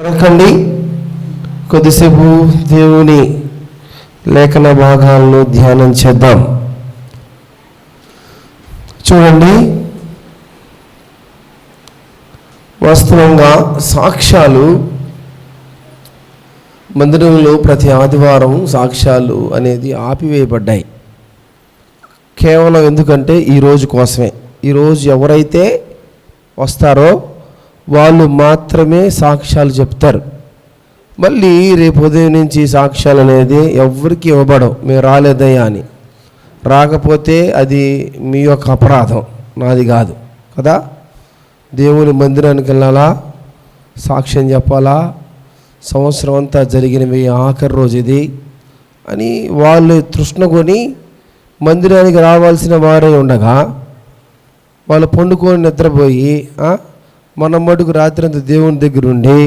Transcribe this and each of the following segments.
కొరకండి కొద్దిసేపు దేవుని లేఖన భాగాలను ధ్యానం చేద్దాం. చూడండి, వాస్తవంగా సాక్ష్యాలు మందిరంలో ప్రతి ఆదివారం సాక్ష్యాలు అనేది ఆపివేయబడ్డాయి. కేవలం ఎందుకంటే ఈరోజు కోసమే. ఈరోజు ఎవరైతే వస్తారో వాళ్ళు మాత్రమే సాక్ష్యాలు చెప్తారు. మళ్ళీ రేపు ఉదయం నుంచి సాక్ష్యాలు అనేది ఎవరికి ఇవ్వబడవు. మీరు రాలేదయ్యా అని. రాకపోతే అది మీ యొక్క అపరాధం, నాది కాదు కదా. దేవుని మందిరానికి వెళ్ళాలా, సాక్ష్యం చెప్పాలా, సంవత్సరం అంతా జరిగినవి ఆఖరి రోజు ఇది అని వాళ్ళు తృష్ణ కొని మందిరానికి రావాల్సిన వారే ఉండగా వాళ్ళు పండుకొని నిద్రపోయి మన మటుకు రాత్రి అంతా దేవుని దగ్గర ఉండి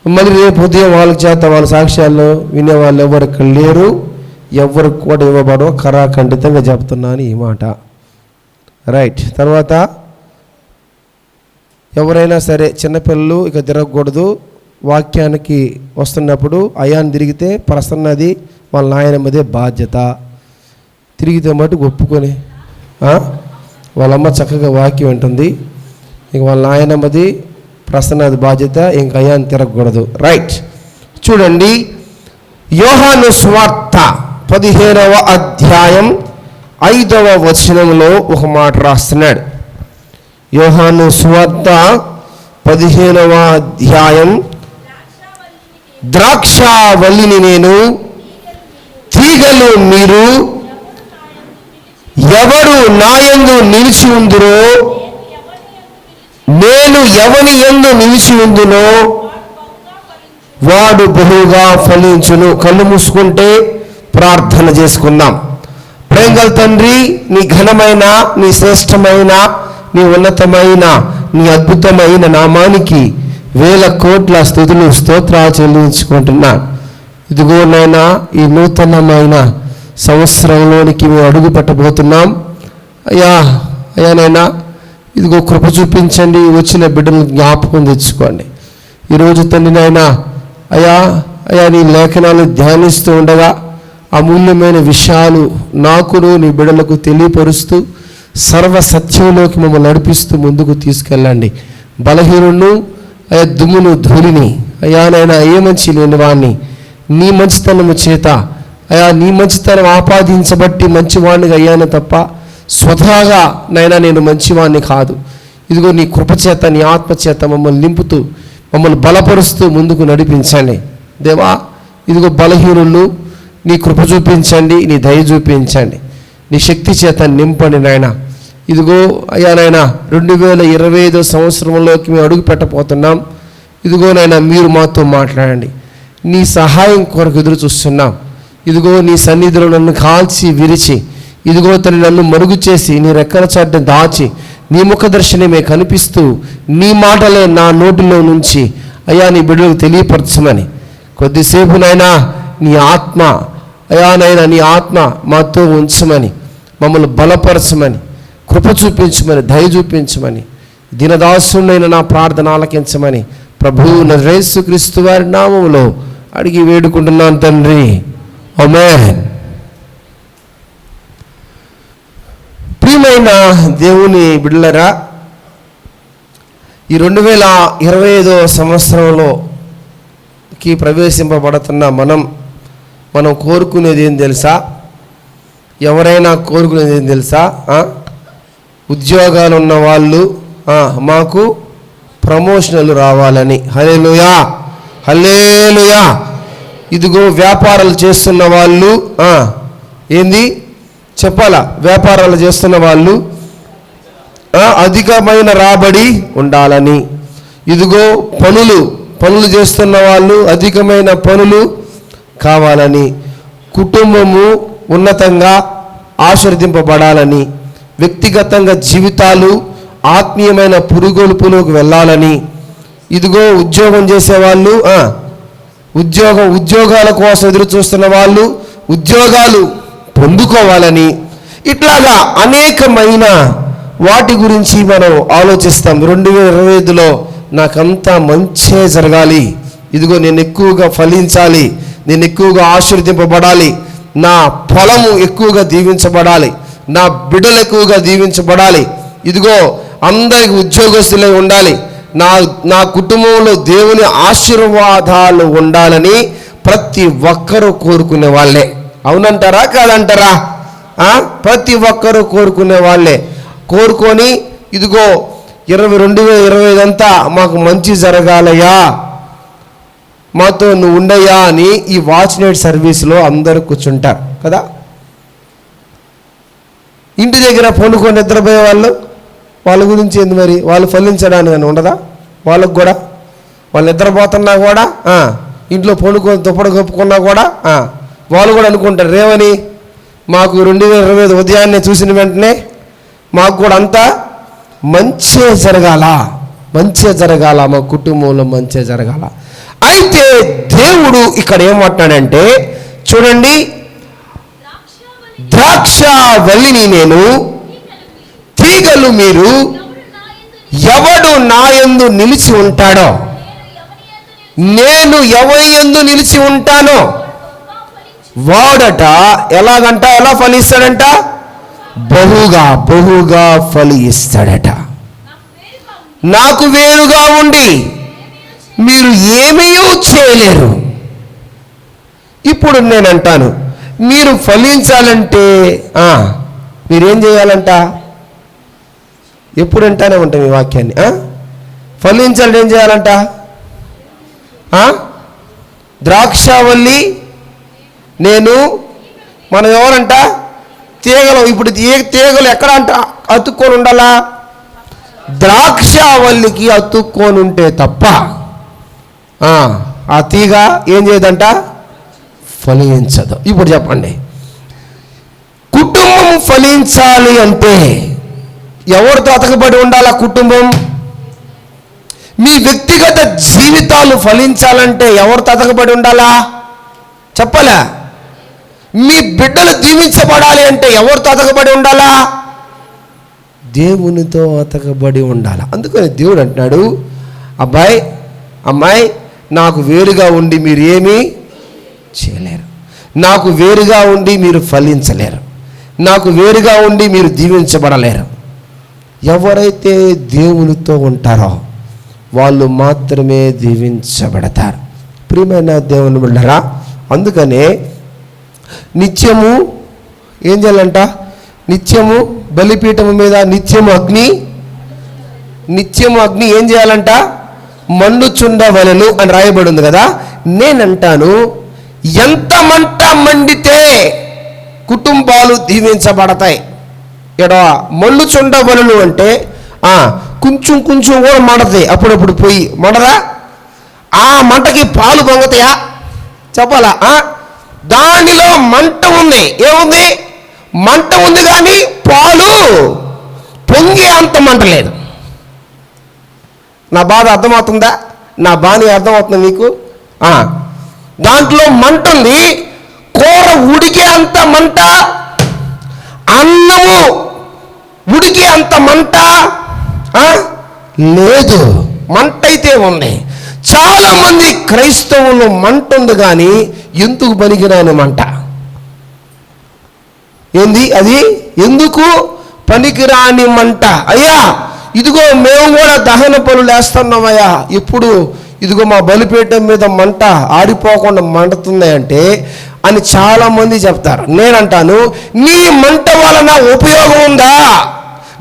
మళ్ళీ రేపు ఉదయం వాళ్ళ చేత వాళ్ళ సాక్ష్యాలు వినేవాళ్ళు ఎవరు ఇక్కడ లేరు, ఎవరికి కూడా ఇవ్వబడవు. ఖరాఖండితంగా చెప్తున్నాను ఈ మాట. రైట్. తర్వాత ఎవరైనా సరే చిన్నపిల్లలు ఇక తిరగకూడదు. వాక్యానికి వస్తున్నప్పుడు అయాన్ని తిరిగితే ప్రసన్నది వాళ్ళ నాయనమ్మదే బాధ్యత. తిరిగితే మటుకు ఒప్పుకొని వాళ్ళమ్మ చక్కగా వాక్యం ఉంటుంది, ఇంక వాళ్ళ నాయనమ్మది ప్రసన్నది బాధ్యత, ఇంక అయాన్ని తిరగకూడదు. రైట్. చూడండి, యోహాను సువార్త 15వ అధ్యాయం 5వ వచనంలో ఒక మాట రాస్తున్నాడు. యోహాను సువార్త 15వ అధ్యాయం, ద్రాక్షావల్లిని నేను, తీగలు మీరు, ఎవడు నాయందు నిలిచి ఉందురో, నేను ఎవని యందు నిలిచి ఉందునో వాడు బహుగా ఫలించును. కళ్ళు మూసుకుంటే ప్రార్థన చేసుకుందాం. ప్రేమగల తండ్రి, నీ ఘనమైన, నీ శ్రేష్టమైన, నీ ఉన్నతమైన, నీ అద్భుతమైన నామానికి వేల కోట్ల స్తుతులు స్తోత్రాలు చెల్లించుకుంటున్నా. ఇదిగో నైనా ఈ నూతనమైన సంవత్సరంలోనికి మేము అడుగు పెట్టబోతున్నాం. అయ్యా నైనా ఇదిగో కృప చూపించండి. వచ్చిన బిడ్డలను జ్ఞాపకం తెచ్చుకోండి. ఈరోజు తండ్రి నాయనా అయ్యా నీ లేఖనాలు ధ్యానిస్తూ ఉండగా అమూల్యమైన విషయాలు నాకును నీ బిడ్డలకు తెలియపరుస్తూ సర్వ సత్యంలోకి మమ్మల్ని నడిపిస్తూ ముందుకు తీసుకెళ్ళండి. బలహీనును దుమ్మును ధూళిని నైనా ఏ మంచి లేని వాడిని నీ మంచితనము చేత నీ మంచితనం ఆపాదించబట్టి మంచివాడిని అయ్యాను తప్ప స్వతహాగా నైనా నేను మంచివాడిని కాదు. ఇదిగో నీ కృపచేత, నీ ఆత్మచేత మమ్మల్ని నింపుతూ మమ్మల్ని బలపరుస్తూ ముందుకు నడిపించండి. దేవా, ఇదిగో బలహీనులు నీ కృప చూపించండి, నీ దయ చూపించండి, నీ శక్తి చేత నింపండి నాయన. ఇదిగో నాయనా 2025 సంవత్సరంలోకి మేము అడుగు పెట్టబోతున్నాం. ఇదిగో నాయనా మీరు మాతో మాట్లాడండి. నీ సహాయం కొరకు ఎదురు చూస్తున్నాం. ఇదిగో నీ సన్నిధిలో నన్ను కాల్చి విరిచి, ఇదిగో తను నన్ను మరుగు చేసి నీ రెక్కల చాటును దాచి నీ ముఖ దర్శనమే కనిపిస్తూ నీ మాటలే నా నోటిలో నుంచి నీ బిడ్డలకు తెలియపరచమని కొద్దిసేపు నైనా నీ ఆత్మ నైనా నీ ఆత్మ మాతో ఉంచమని, మమ్మల్ని బలపరచమని, కృప చూపించమని, దయ చూపించమని, దినదాసునైన నా ప్రార్థన ఆలకించమని ప్రభువు యేసుక్రీస్తు వారి నామములో అడిగి వేడుకుంటున్నాను తండ్రి. ఆమేన్. ప్రియమైన దేవుని బిడ్డలారా, ఈ 2025 సంవత్సరంలోకి ప్రవేశింపబడుతున్న మనం కోరుకునేది ఏం తెలుసా? ఎవరైనా కోరుకునేది ఏం తెలుసా? ఉద్యోగాలు ఉన్న వాళ్ళు మాకు ప్రమోషన్లు రావాలని. హల్లెలూయా, హల్లెలూయా. ఇదిగో వ్యాపారాలు చేస్తున్న వాళ్ళు ఏంది చెప్పాలా? వ్యాపారాలు చేస్తున్న వాళ్ళు అధికమైన రాబడి ఉండాలని. ఇదిగో పనులు చేస్తున్న వాళ్ళు అధికమైన పనులు కావాలని. కుటుంబము ఉన్నతంగా ఆశీర్వదింపబడాలని. వ్యక్తిగతంగా జీవితాలు ఆత్మీయమైన పురుగొలుపులోకి వెళ్ళాలని. ఇదిగో ఉద్యోగం చేసేవాళ్ళు ఉద్యోగాల కోసం ఎదురు చూస్తున్న వాళ్ళు ఉద్యోగాలు పొందుకోవాలని. ఇట్లాగా అనేకమైన వాటి గురించి మనం ఆలోచిస్తాం. 2025లో నాకంతా మంచే జరగాలి, ఇదిగో నేను ఎక్కువగా ఫలించాలి, నేను ఎక్కువగా ఆశీర్వదింపబడాలి, నా పొలము ఎక్కువగా దీవించబడాలి, నా బిడ్డలు ఎక్కువగా దీవించబడాలి, ఇదిగో అందరికి ఉద్యోగస్తులై ఉండాలి, నా కుటుంబంలో దేవుని ఆశీర్వాదాలు ఉండాలని ప్రతి ఒక్కరూ కోరుకునే వాళ్ళే. అవునంటారా కాదంటారా? ప్రతి ఒక్కరూ కోరుకునే వాళ్ళే. కోరుకొని ఇదిగో 2025 అంతా మాకు మంచి జరగాలయ్యా, మాతో నువ్వు ఉండయ్యా అని ఈ వాచ్ నైట్ సర్వీస్లో అందరూ కూర్చుంటారు కదా. ఇంటి దగ్గర పండుకొని నిద్రపోయే వాళ్ళ గురించి ఏంది మరి? వాళ్ళు ఫలించడానికి అని ఉండదా? వాళ్ళకు కూడా వాళ్ళు నిద్రపోతున్నా కూడా ఇంట్లో పండుకొని దుప్పటి కప్పుకున్నా కూడా వాళ్ళు కూడా అనుకుంటారు రేవని మాకు 2025 ఉదయాన్నే చూసిన వెంటనే మాకు కూడా అంతా మంచే జరగాల, మా కుటుంబంలో మంచే జరగాల. అయితే దేవుడు ఇక్కడ ఏమంటున్నాడంటే చూడండి, ద్రాక్షావల్లిని నేను, తీగలు మీరు, ఎవడు నా యందు నిలిచి ఉంటాడో, నేను ఎవరి యందు నిలిచి ఉంటానో వాడట ఎలాగంట, ఎలా ఫలిస్తాడంట? బహుగా ఫలిస్తాడట. నాకు వేరుగా ఉండి మీరు ఏమీ చేయలేరు. ఇప్పుడు నేను అంటాను, మీరు ఫలించాలంటే మీరేం చేయాలంట? ఎప్పుడు అంటానే ఉంటాం ఈ వాక్యాన్ని. ఫలించాలంటే ఏం చేయాలంట? ద్రాక్షావల్లి నేను, మనం ఎవరంట? తీగలు. ఇప్పుడు తీగలు ఎక్కడ అంట అతుక్కొని ఉండాలా? ద్రాక్షావల్లికి అతుక్కొని ఉంటే తప్ప ఆ తీగ ఏం చేయదంట? ఫలించదు. ఇప్పుడు చెప్పండి, కుటుంబం ఫలించాలి అంటే ఎవరితో అతకబడి ఉండాలా కుటుంబం? మీ వ్యక్తిగత జీవితాలు ఫలించాలంటే ఎవరితో అతకబడి ఉండాలా? చెప్పలే. మీ బిడ్డలు దీవించబడాలి అంటే ఎవరితో అతకబడి ఉండాలా? దేవునితో అతకబడి ఉండాలి. అందుకని దేవుడు అంటున్నాడు, అబ్బాయి అమ్మాయి, నాకు వేరుగా ఉండి మీరు ఏమీ చేయలేరు, నాకు వేరుగా ఉండి మీరు ఫలించలేరు, నాకు వేరుగా ఉండి మీరు దీవించబడలేరు. ఎవరైతే దేవునితో ఉంటారో వాళ్ళు మాత్రమే దీవించబడతారు. ప్రియమైన దేవుని బిడ్డలారా, అందుకనే నిత్యము ఏం చేయాలంట? నిత్యము బలిపీఠము మీద నిత్యము అగ్ని ఏం చేయాలంట? మండుచుండవలెను అని రాయబడి ఉంది కదా. నేనంటాను, ఎంత మంట మండితే కుటుంబాలు దీవించబడతాయి. మండుచుండవలెను అంటే కొంచెం కూడా మండతాయి, అప్పుడప్పుడు పోయి మండదా? ఆ మంటకి పాలు పొంగతాయా? చెప్పాలా? దానిలో మంట ఉంది. ఏముంది? మంట ఉంది, కానీ పాలు పొంగే అంత మంట లేదు. నా బాధ అర్థమవుతుందా? నా బాధ అర్థమవుతుందా మీకు? దాంట్లో మంట ఉంది, కూర ఉడికే అంత మంట, అన్నము ఉడికే అంత మంట లేదు. మంట అయితే ఉంది. చాలా మంది క్రైస్తవులు మంట ఉంది, కానీ ఎందుకు పనికిరాని మంట. ఏంది అది? ఎందుకు పనికిరాని మంట? అయ్యా ఇదిగో మేము కూడా దహన పనులు వేస్తున్నామయ్యా, ఇప్పుడు ఇదిగో మా బలిపీఠం మీద మంట ఆరిపోకుండా మండుతుంది అని చాలామంది చెప్తారు. నేనంటాను, నీ మంట వలన ఉపయోగం ఉందా?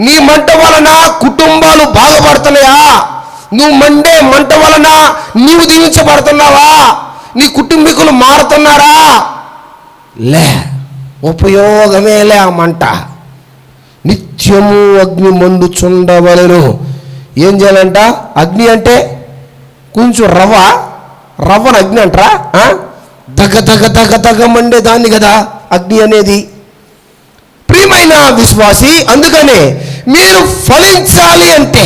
నీ మంట వలన కుటుంబాలు బాగుపడుతున్నాయా? నువ్వు మండే మంట వలన నీవు దీవించబడుతున్నావా? నీ కుటుంబీకులు మారుతున్నారా? లే, ఉపయోగమే లే ఆ మంట. నిత్యము అగ్ని మండుచుండవలెను. ఏం చేయాలంట? అగ్ని అంటే కొంచెం రవ్వను అగ్ని అంటారా? దగ్గ మండే దాన్ని కదా అగ్ని అనేది. ప్రియమైన విశ్వాసి, అందుకనే మీరు ఫలించాలి అంటే,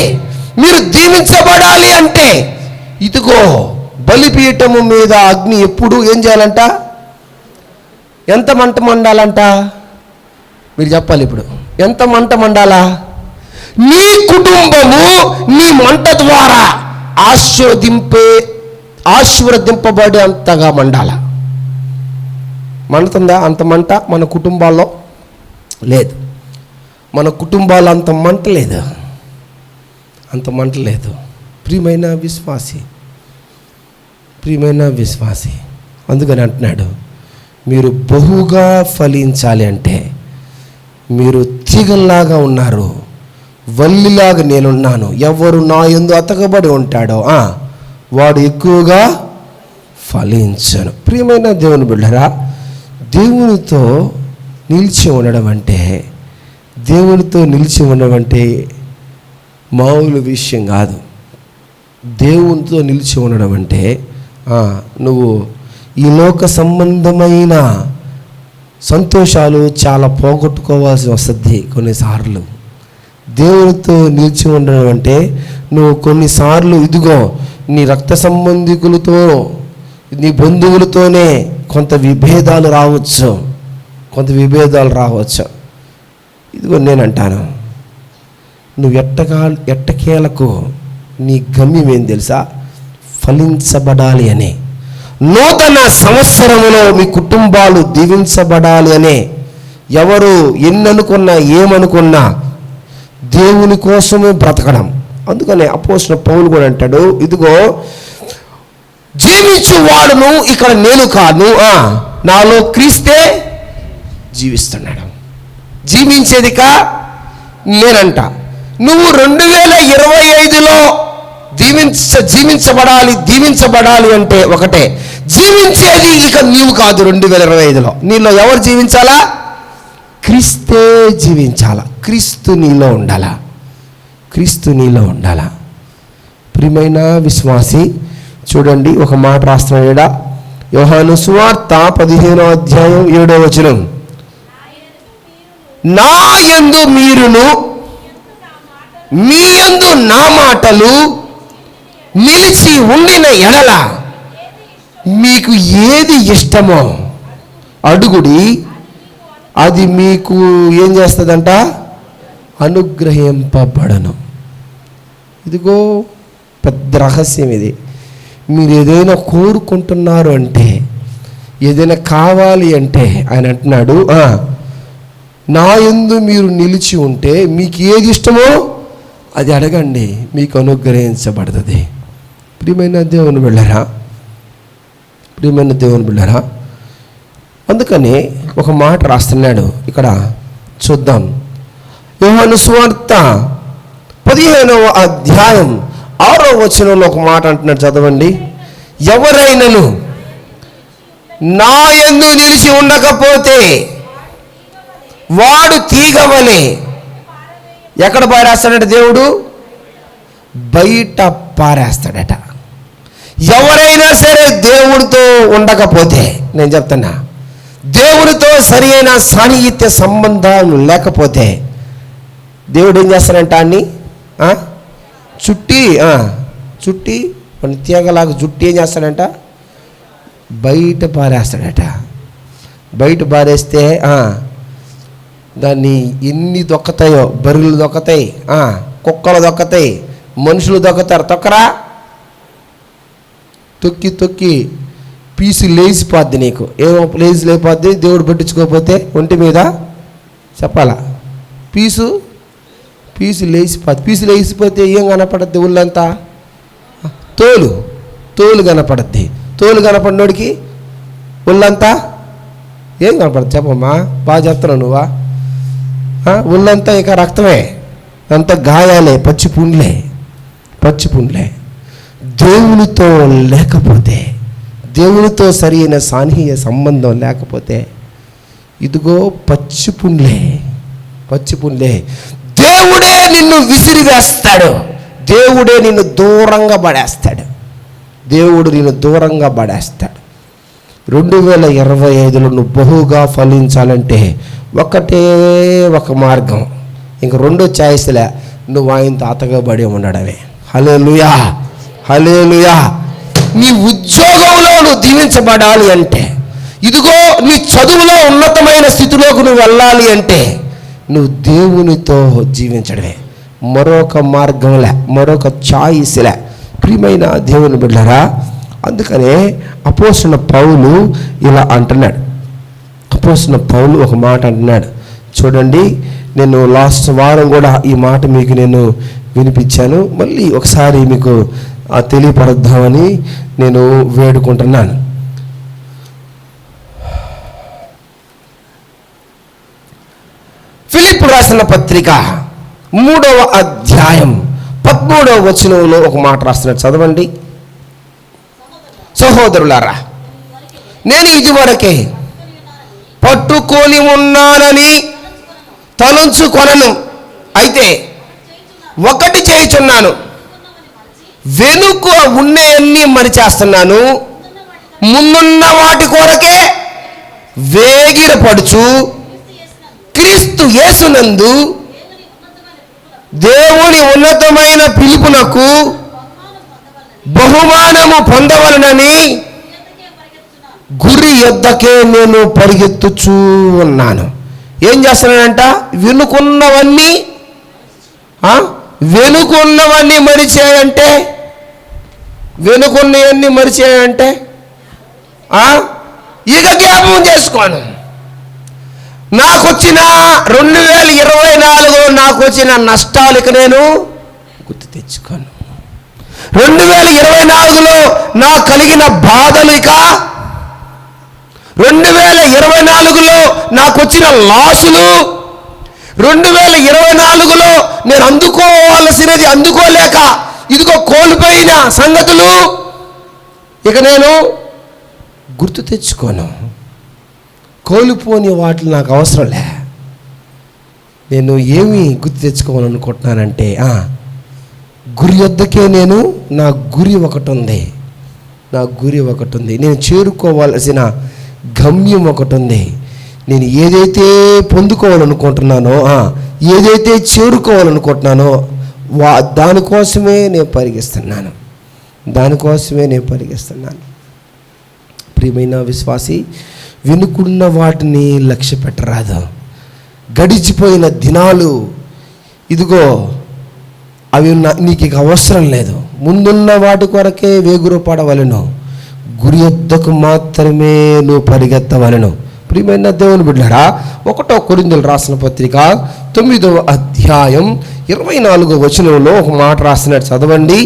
మీరు దీవించబడాలి అంటే, ఇదిగో బలిపీఠము మీద అగ్ని ఎప్పుడు ఏం చేయాలంట? ఎంత మంట మండాలంట? మీరు చెప్పాలి. ఇప్పుడు ఎంత మంట మండాలా? నీ కుటుంబము నీ మంట ద్వారా ఆశీర్వదింపబడే అంతగా మండాల. మండుతుందా అంత మంట? మన కుటుంబాల్లో లేదు. మన కుటుంబాల్లో అంత మంట లేదు, అంత మంట లేదు. ప్రియమైన విశ్వాసి, అందుకని అంటున్నాడు, మీరు బహుగా ఫలించాలి అంటే మీరు తీగల్లాగా ఉన్నారు, వల్లిలాగా నేనున్నాను. ఎవరు నా యందు అతకబడి ఉంటాడో వాడు ఎక్కువగా ఫలించను. ప్రియమైన దేవుని బిడ్డరా, దేవునితో నిలిచి ఉండడం అంటే మామూలు విషయం కాదు. దేవునితో నిలిచి ఉండడం అంటే నువ్వు ఈ లోక సంబంధమైన సంతోషాలు చాలా పోగొట్టుకోవాల్సి వస్తుంది కొన్నిసార్లు. దేవునితో నిలిచి ఉండడం అంటే నువ్వు కొన్నిసార్లు ఇదిగో నీ రక్త సంబంధికులతో, నీ బంధువులతోనే కొంత విభేదాలు రావచ్చు. ఇదిగో నేనంటాను, నువ్వు ఎట్టకేలకు నీ గమ్యం ఏం తెలుసా? ఫలించబడాలి అనే. నూతన సంవత్సరంలో మీ కుటుంబాలు దీవించబడాలి అనే. ఎవరు ఎన్ననుకున్నా ఏమనుకున్నా దేవుని కోసమే బ్రతకడం. అందుకనే అపోస్తలుడైన పౌలు కూడా అంటాడు, ఇదిగో జీవించువాడును ఇక్కడ నేను కాను, నాలో క్రీస్తే జీవిస్తున్నాడు. జీవించేదిక నేనంట. నువ్వు 2025లో దీవించబడాలి అంటే ఒకటే, జీవించేది ఇక నీవు కాదు. 2025లో నీలో ఎవరు జీవించాలా? క్రీస్తే జీవించాలా. క్రీస్తు నీలో ఉండాలా. ప్రియమైన విశ్వాసి, చూడండి ఒక మాట రాస్తున్నాడు. యోహాను సువార్త 15వ అధ్యాయం 7వ వచనం, నా యందు మీరును మీ యందు నా మాటలు నిలిచి ఉండిన ఎడల మీకు ఏది ఇష్టమో అడుగుడి, అది మీకు ఏం చేస్తుందంట? అనుగ్రహింపబడను. ఇదిగో పెద్ద రహస్యం ఇది. మీరు ఏదైనా కోరుకుంటున్నారు అంటే, ఏదైనా కావాలి అంటే ఆయన అంటున్నాడు, నా యందు మీరు నిలిచి ఉంటే మీకు ఏది ఇష్టమో అది అడగండి, మీకు అనుగ్రహించబడుతుంది. ప్రియమైన దేవుని బిడ్డరా, అందుకని ఒక మాట రాస్తున్నాడు ఇక్కడ, చూద్దాం. యోహాను సువార్త 15వ అధ్యాయం 6వ వచనంలో ఒక మాట అంటున్నాడు, చదవండి. ఎవరైనను నా యందు నిలిచి ఉండకపోతే వాడు తీగవలే ఎక్కడ పారేస్తాడట? దేవుడు బయట పారేస్తాడట. ఎవరైనా సరే దేవుడితో ఉండకపోతే, నేను చెప్తున్నా, దేవుడితో సరి అయిన సాన్నిహిత్య సంబంధం లేకపోతే దేవుడు ఏం చేస్తాడంట? అన్ని చుట్టి తీగలాగా చుట్టి ఏం చేస్తాడంట? బయట పారేస్తాడట. బయట పారేస్తే దాన్ని ఎన్ని దొక్కతాయో, బర్రెలు దొక్కతాయి, కుక్కలు దొక్కతాయి, మనుషులు దొక్కతారు. తొక్కరా, తొక్కి పీసు లేచిపోద్ది. నీకు ఏమో లేచి లేకపోద్ది, దేవుడు పట్టించుకోకపోతే ఒంటి మీద చెప్పాలా, పీసు లేచిపోద్ది. పీసు లేచిపోతే ఏం కనపడద్ది? ఒళ్ళంతా తోలు కనపడద్ది. తోలు కనపడినోడికి ఒళ్ళంతా ఏం కనపడద్దు? చెప్పమ్మా, బాగా చెప్తున్నావు నువ్వా? ఒళ్ళంతా ఇక రక్తమే, అంత గాయాలే, పచ్చి పుండ్లే. దేవునితో లేకపోతే, దేవునితో సరి అయిన సాన్నిహిత్య సంబంధం లేకపోతే ఇదిగో పచ్చి పుండ్లే. దేవుడే నిన్ను విసిరివేస్తాడు. దేవుడే నిన్ను దూరంగా పడేస్తాడు. 2025లో నువ్వు బహుగా ఫలించాలంటే ఒకటే ఒక మార్గం, ఇంక రెండో ఛాయిస్లే, నువ్వు ఆయనతో అతకబడి ఉండడమే. హల్లెలూయా. నీ ఉద్యోగంలో నువ్వు దీవించబడాలి అంటే, ఇదిగో నీ చదువులో ఉన్నతమైన స్థితిలోకి నువ్వు వెళ్ళాలి అంటే నువ్వు దేవునితో జీవించడమే. మరొక మార్గంలే, మరొక ఛాయిస్లే. ప్రియమైన దేవుని బిడ్డలారా, అందుకనే అపోస్తలుడైన పౌలు ఇలా అంటున్నాడు. అపోస్తలుడైన పౌలు ఒక మాట అంటున్నాడు. చూడండి, నేను లాస్ట్ వారం కూడా ఈ మాట మీకు నేను వినిపించాను. మళ్ళీ ఒకసారి మీకు తెలియపరుద్దామని నేను వేడుకుంటున్నాను. ఫిలిప్పు రాసిన పత్రిక 3వ అధ్యాయం 13వ వచనంలో ఒక మాట రాస్తున్నాడు. చదవండి. సహోదరులారా, నేను ఇదివరకే పట్టుకొని ఉన్నానని తలంచుకొనను. అయితే ఒకటి చేయుచున్నాను, వెనుక ఉన్నవన్నీ మరిచేస్తున్నాను, ముందున్న వాటి కొరకే వేగిరపడుచు క్రీస్తు యేసునందు దేవుని ఉన్నతమైన పిలుపునకు బహుమానము పొందవలనని గురి యొద్దకే నేను పరిగెత్తుచూ ఉన్నాను. ఏం చేస్తున్నానంట? వెనుకున్నవన్నీ మరిచేయంటే, వెనుకున్నవన్నీ మరిచేయంటే ఇక జ్ఞాపకం చేసుకోను. నాకొచ్చిన 2024 నాకు వచ్చిన నష్టాలు ఇక నేను గుర్తు తెచ్చుకోను. 2024లో నాకు కలిగిన బాధలు ఇక 2024లో నాకు వచ్చిన లాసులు, 2024లో నేను అందుకోవాల్సినది అందుకోలేక ఇదిగో కోల్పోయిన సంగతులు ఇక నేను గుర్తు తెచ్చుకోను. కోల్పోని వాటిని నాకు అవసరంలే. నేను ఏమి గుర్తు తెచ్చుకోవాలనుకుంటున్నానంటే, గురి వద్దకే నేను, నా గురి ఒకటి ఉంది, నేను చేరుకోవాల్సిన గమ్యం ఒకటి ఉంది. నేను ఏదైతే పొందుకోవాలనుకుంటున్నానో, ఏదైతే చేరుకోవాలనుకుంటున్నానో దానికోసమే నేను పరిగెస్తున్నాను. ప్రియమైన విశ్వాసి, వెనుకున్న వాటిని లక్ష్య పెట్టరాదు. గడిచిపోయిన దినాలు ఇదిగో అవి నీకు ఇక అవసరం లేదు. ముందున్న వాటి కొరకే వేగురపడవలను, గురి యొద్దకు మాత్రమే నువ్వు పరిగెత్తవలను. ప్రియమైన దేవుని బిడ్డలారా, 1 కొరింథీయులకు రాసిన పత్రిక 9వ అధ్యాయం 24వ వచనంలో ఒక మాట రాస్తున్నాడు. చదవండి.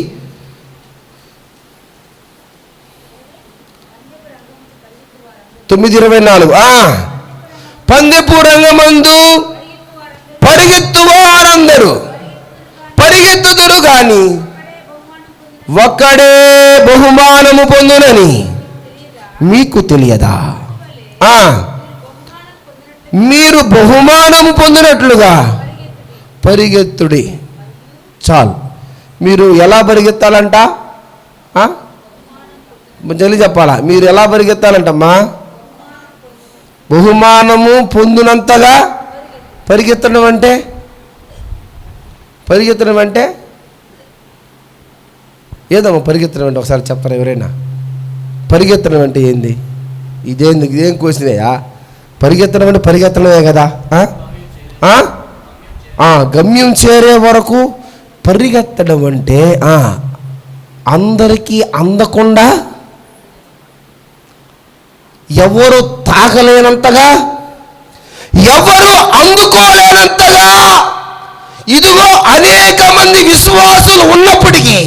పందెపు రంగమందు పరిగెత్తు వారందరూ పరిగెత్తుదురు గాని ఒక్కడే బహుమానము పొందునని మీకు తెలియదా? మీరు బహుమానము పొందినట్లుగా పరిగెత్తుడి. చాలు. మీరు ఎలా పరిగెత్తాలంట? జల్లి చెప్పాలా? మీరు ఎలా పరిగెత్తాలంటమ్మా? బహుమానము పొందినంతగా పరిగెత్తడం అంటే ఏదమ్మా? పరిగెత్తడం అంటే ఒకసారి చెప్తారా ఎవరైనా? పరిగెత్తడం అంటే ఏంది? ఇదేం కోసినాయా? పరిగెత్తడం అంటే పరిగెత్తడమే కదా. గమ్యం చేరే వరకు పరిగెత్తడం అంటే అందరికీ అందకుండా, ఎవరు తాకలేనంతగా, ఎవరు అందుకోలేనంతగా, ఇదిగో అనేక మంది విశ్వాసులు ఉన్నప్పటికీ,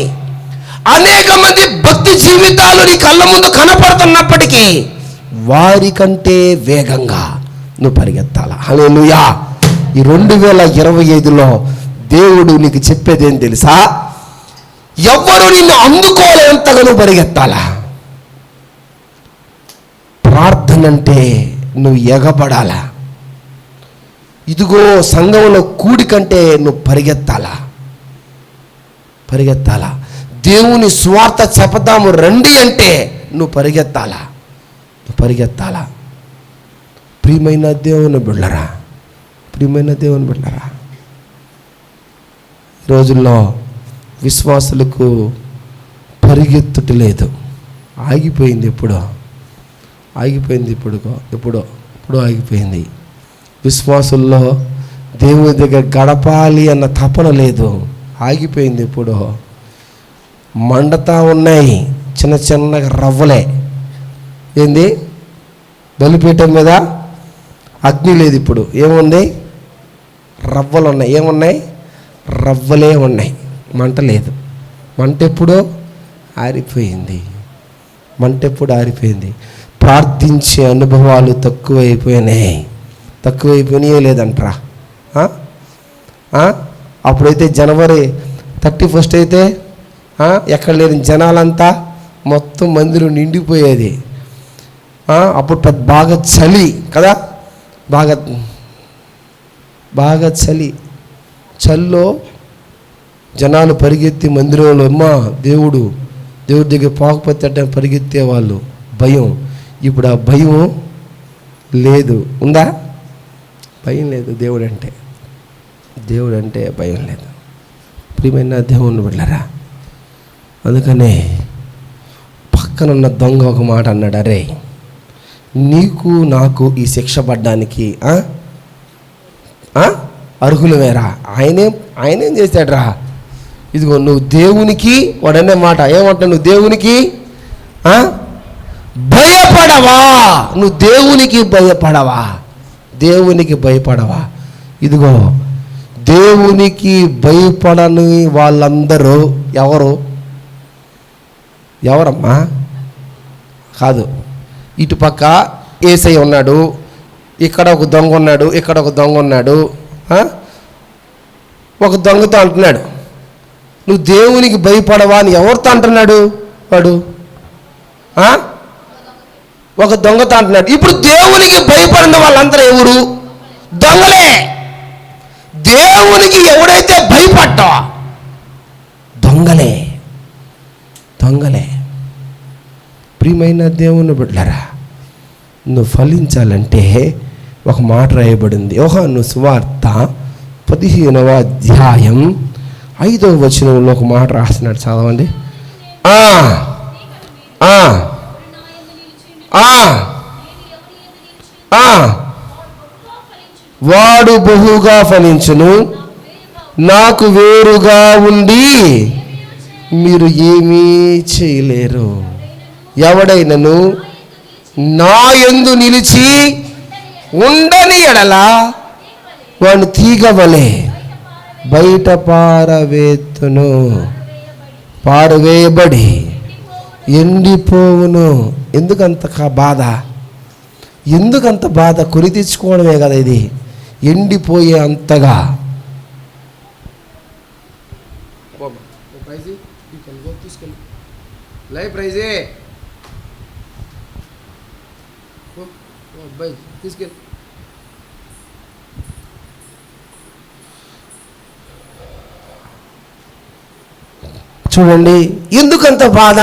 అనేక మంది భక్తి జీవితాలు నీ కళ్ళ ముందు కనపడుతున్నప్పటికీ వారికంటే వేగంగా నువ్వు పరిగెత్తాలా. హల్లెలూయా. ఈ 2025లో దేవుడు నీకు చెప్పేది ఏం తెలుసా? ఎవ్వరు నిన్ను అందుకోలేంతగా నువ్వు పరిగెత్తాలా. ప్రార్థన అంటే నువ్వు ఎగబడాలా. ఇదిగో సంఘంలో కూడికంటే నువ్వు పరిగెత్తాలా. దేవుని స్వార్థ చెప్పదాము రండి అంటే నువ్వు పరిగెత్తాలా. ప్రియమైన దేవుని బిడ్డలారా, రోజుల్లో విశ్వాసులకు పరిగెత్తుట లేదు. ఆగిపోయింది. ఎప్పుడో ఆగిపోయింది. విశ్వాసుల్లో దేవుని దగ్గర గడపాలి అన్న తపన లేదు. ఆగిపోయింది. ఎప్పుడో మండుతా ఉన్నాయి, చిన్న చిన్నగా రవ్వలే. ఏంది? బలిపీఠం మీద అగ్ని లేదు, ఇప్పుడు ఏముంది? రవ్వలు ఉన్నాయి. ఏమున్నాయి? రవ్వలే ఉన్నాయి, మంట లేదు. మంట ఎప్పుడో ఆరిపోయింది. మంట ఎప్పుడు ఆరిపోయింది. ప్రార్థించే అనుభవాలు తక్కువైపోయినాయే లేదంటరా. అప్పుడైతే జనవరి 31 అయితే ఎక్కడ లేని జనాలంతా మొత్తం మందిరం నిండిపోయేది. అప్పుడు బాగా చలి కదా, బాగా చలిలో జనాలు పరిగెత్తి మందిరంలో దేవుడి దగ్గర పోకపోతే అంటే పరిగెత్తేవాళ్ళు. భయం. ఇప్పుడు ఆ భయం లేదు. ఉందా? భయం లేదు. దేవుడు అంటే భయం లేదు. ప్రియమైన దేవుని బిడ్డలారా, అందుకనే పక్కనున్న దొంగ ఒక మాట అన్నాడు, అరే నీకు నాకు ఈ శిక్ష పడ్డానికి అర్హులమేరా. ఆయనేం చేశాడు రా? ఇదిగో నువ్వు దేవునికి, వాడనే మాట ఏమంటా, నువ్వు దేవునికి భయపడవా? నువ్వు దేవునికి భయపడవా? ఇదిగో దేవునికి భయపడని వాళ్ళందరూ ఎవరమ్మా? కాదు, ఇటుపక్క యేసయ్య ఉన్నాడు, ఇక్కడ ఒక దొంగ ఉన్నాడు, ఇక్కడ ఒక దొంగ ఉన్నాడు. ఒక దొంగతో అంటున్నాడు, నువ్వు దేవునికి భయపడవా అని ఎవరితో అంటున్నాడు వాడు? ఒక దొంగతో అంటున్నాడు. ఇప్పుడు దేవునికి భయపడిన వాళ్ళందరూ ఎవరు? దొంగలే. దేవునికి ఎవడైతే భయపడ్డా దొంగలే. ప్రియమైన దేవుని బిడ్డలారా, నువ్వు ఫలించాలంటే ఒక మాట రాయబడింది. యోహాను సువార్త 15వ అధ్యాయం 5వ వచనంలో ఒక మాట రాస్తున్నాడు, చదవండి. వాడు బహుగా ఫలించును, నాకు వేరుగా ఉండి మీరు ఏమీ చేయలేరు. ఎవడైనను నా యందు నిలిచి ఉండని ఎడల వాడు తీగవలే బయట పారవేయబడి ఎండిపోవును. ఎందుకంత బాధ? కొని తెచ్చుకోవడమే కదా ఇది, ఎండిపోయే అంతగా. చూడండి, ఎందుకంత బాధ?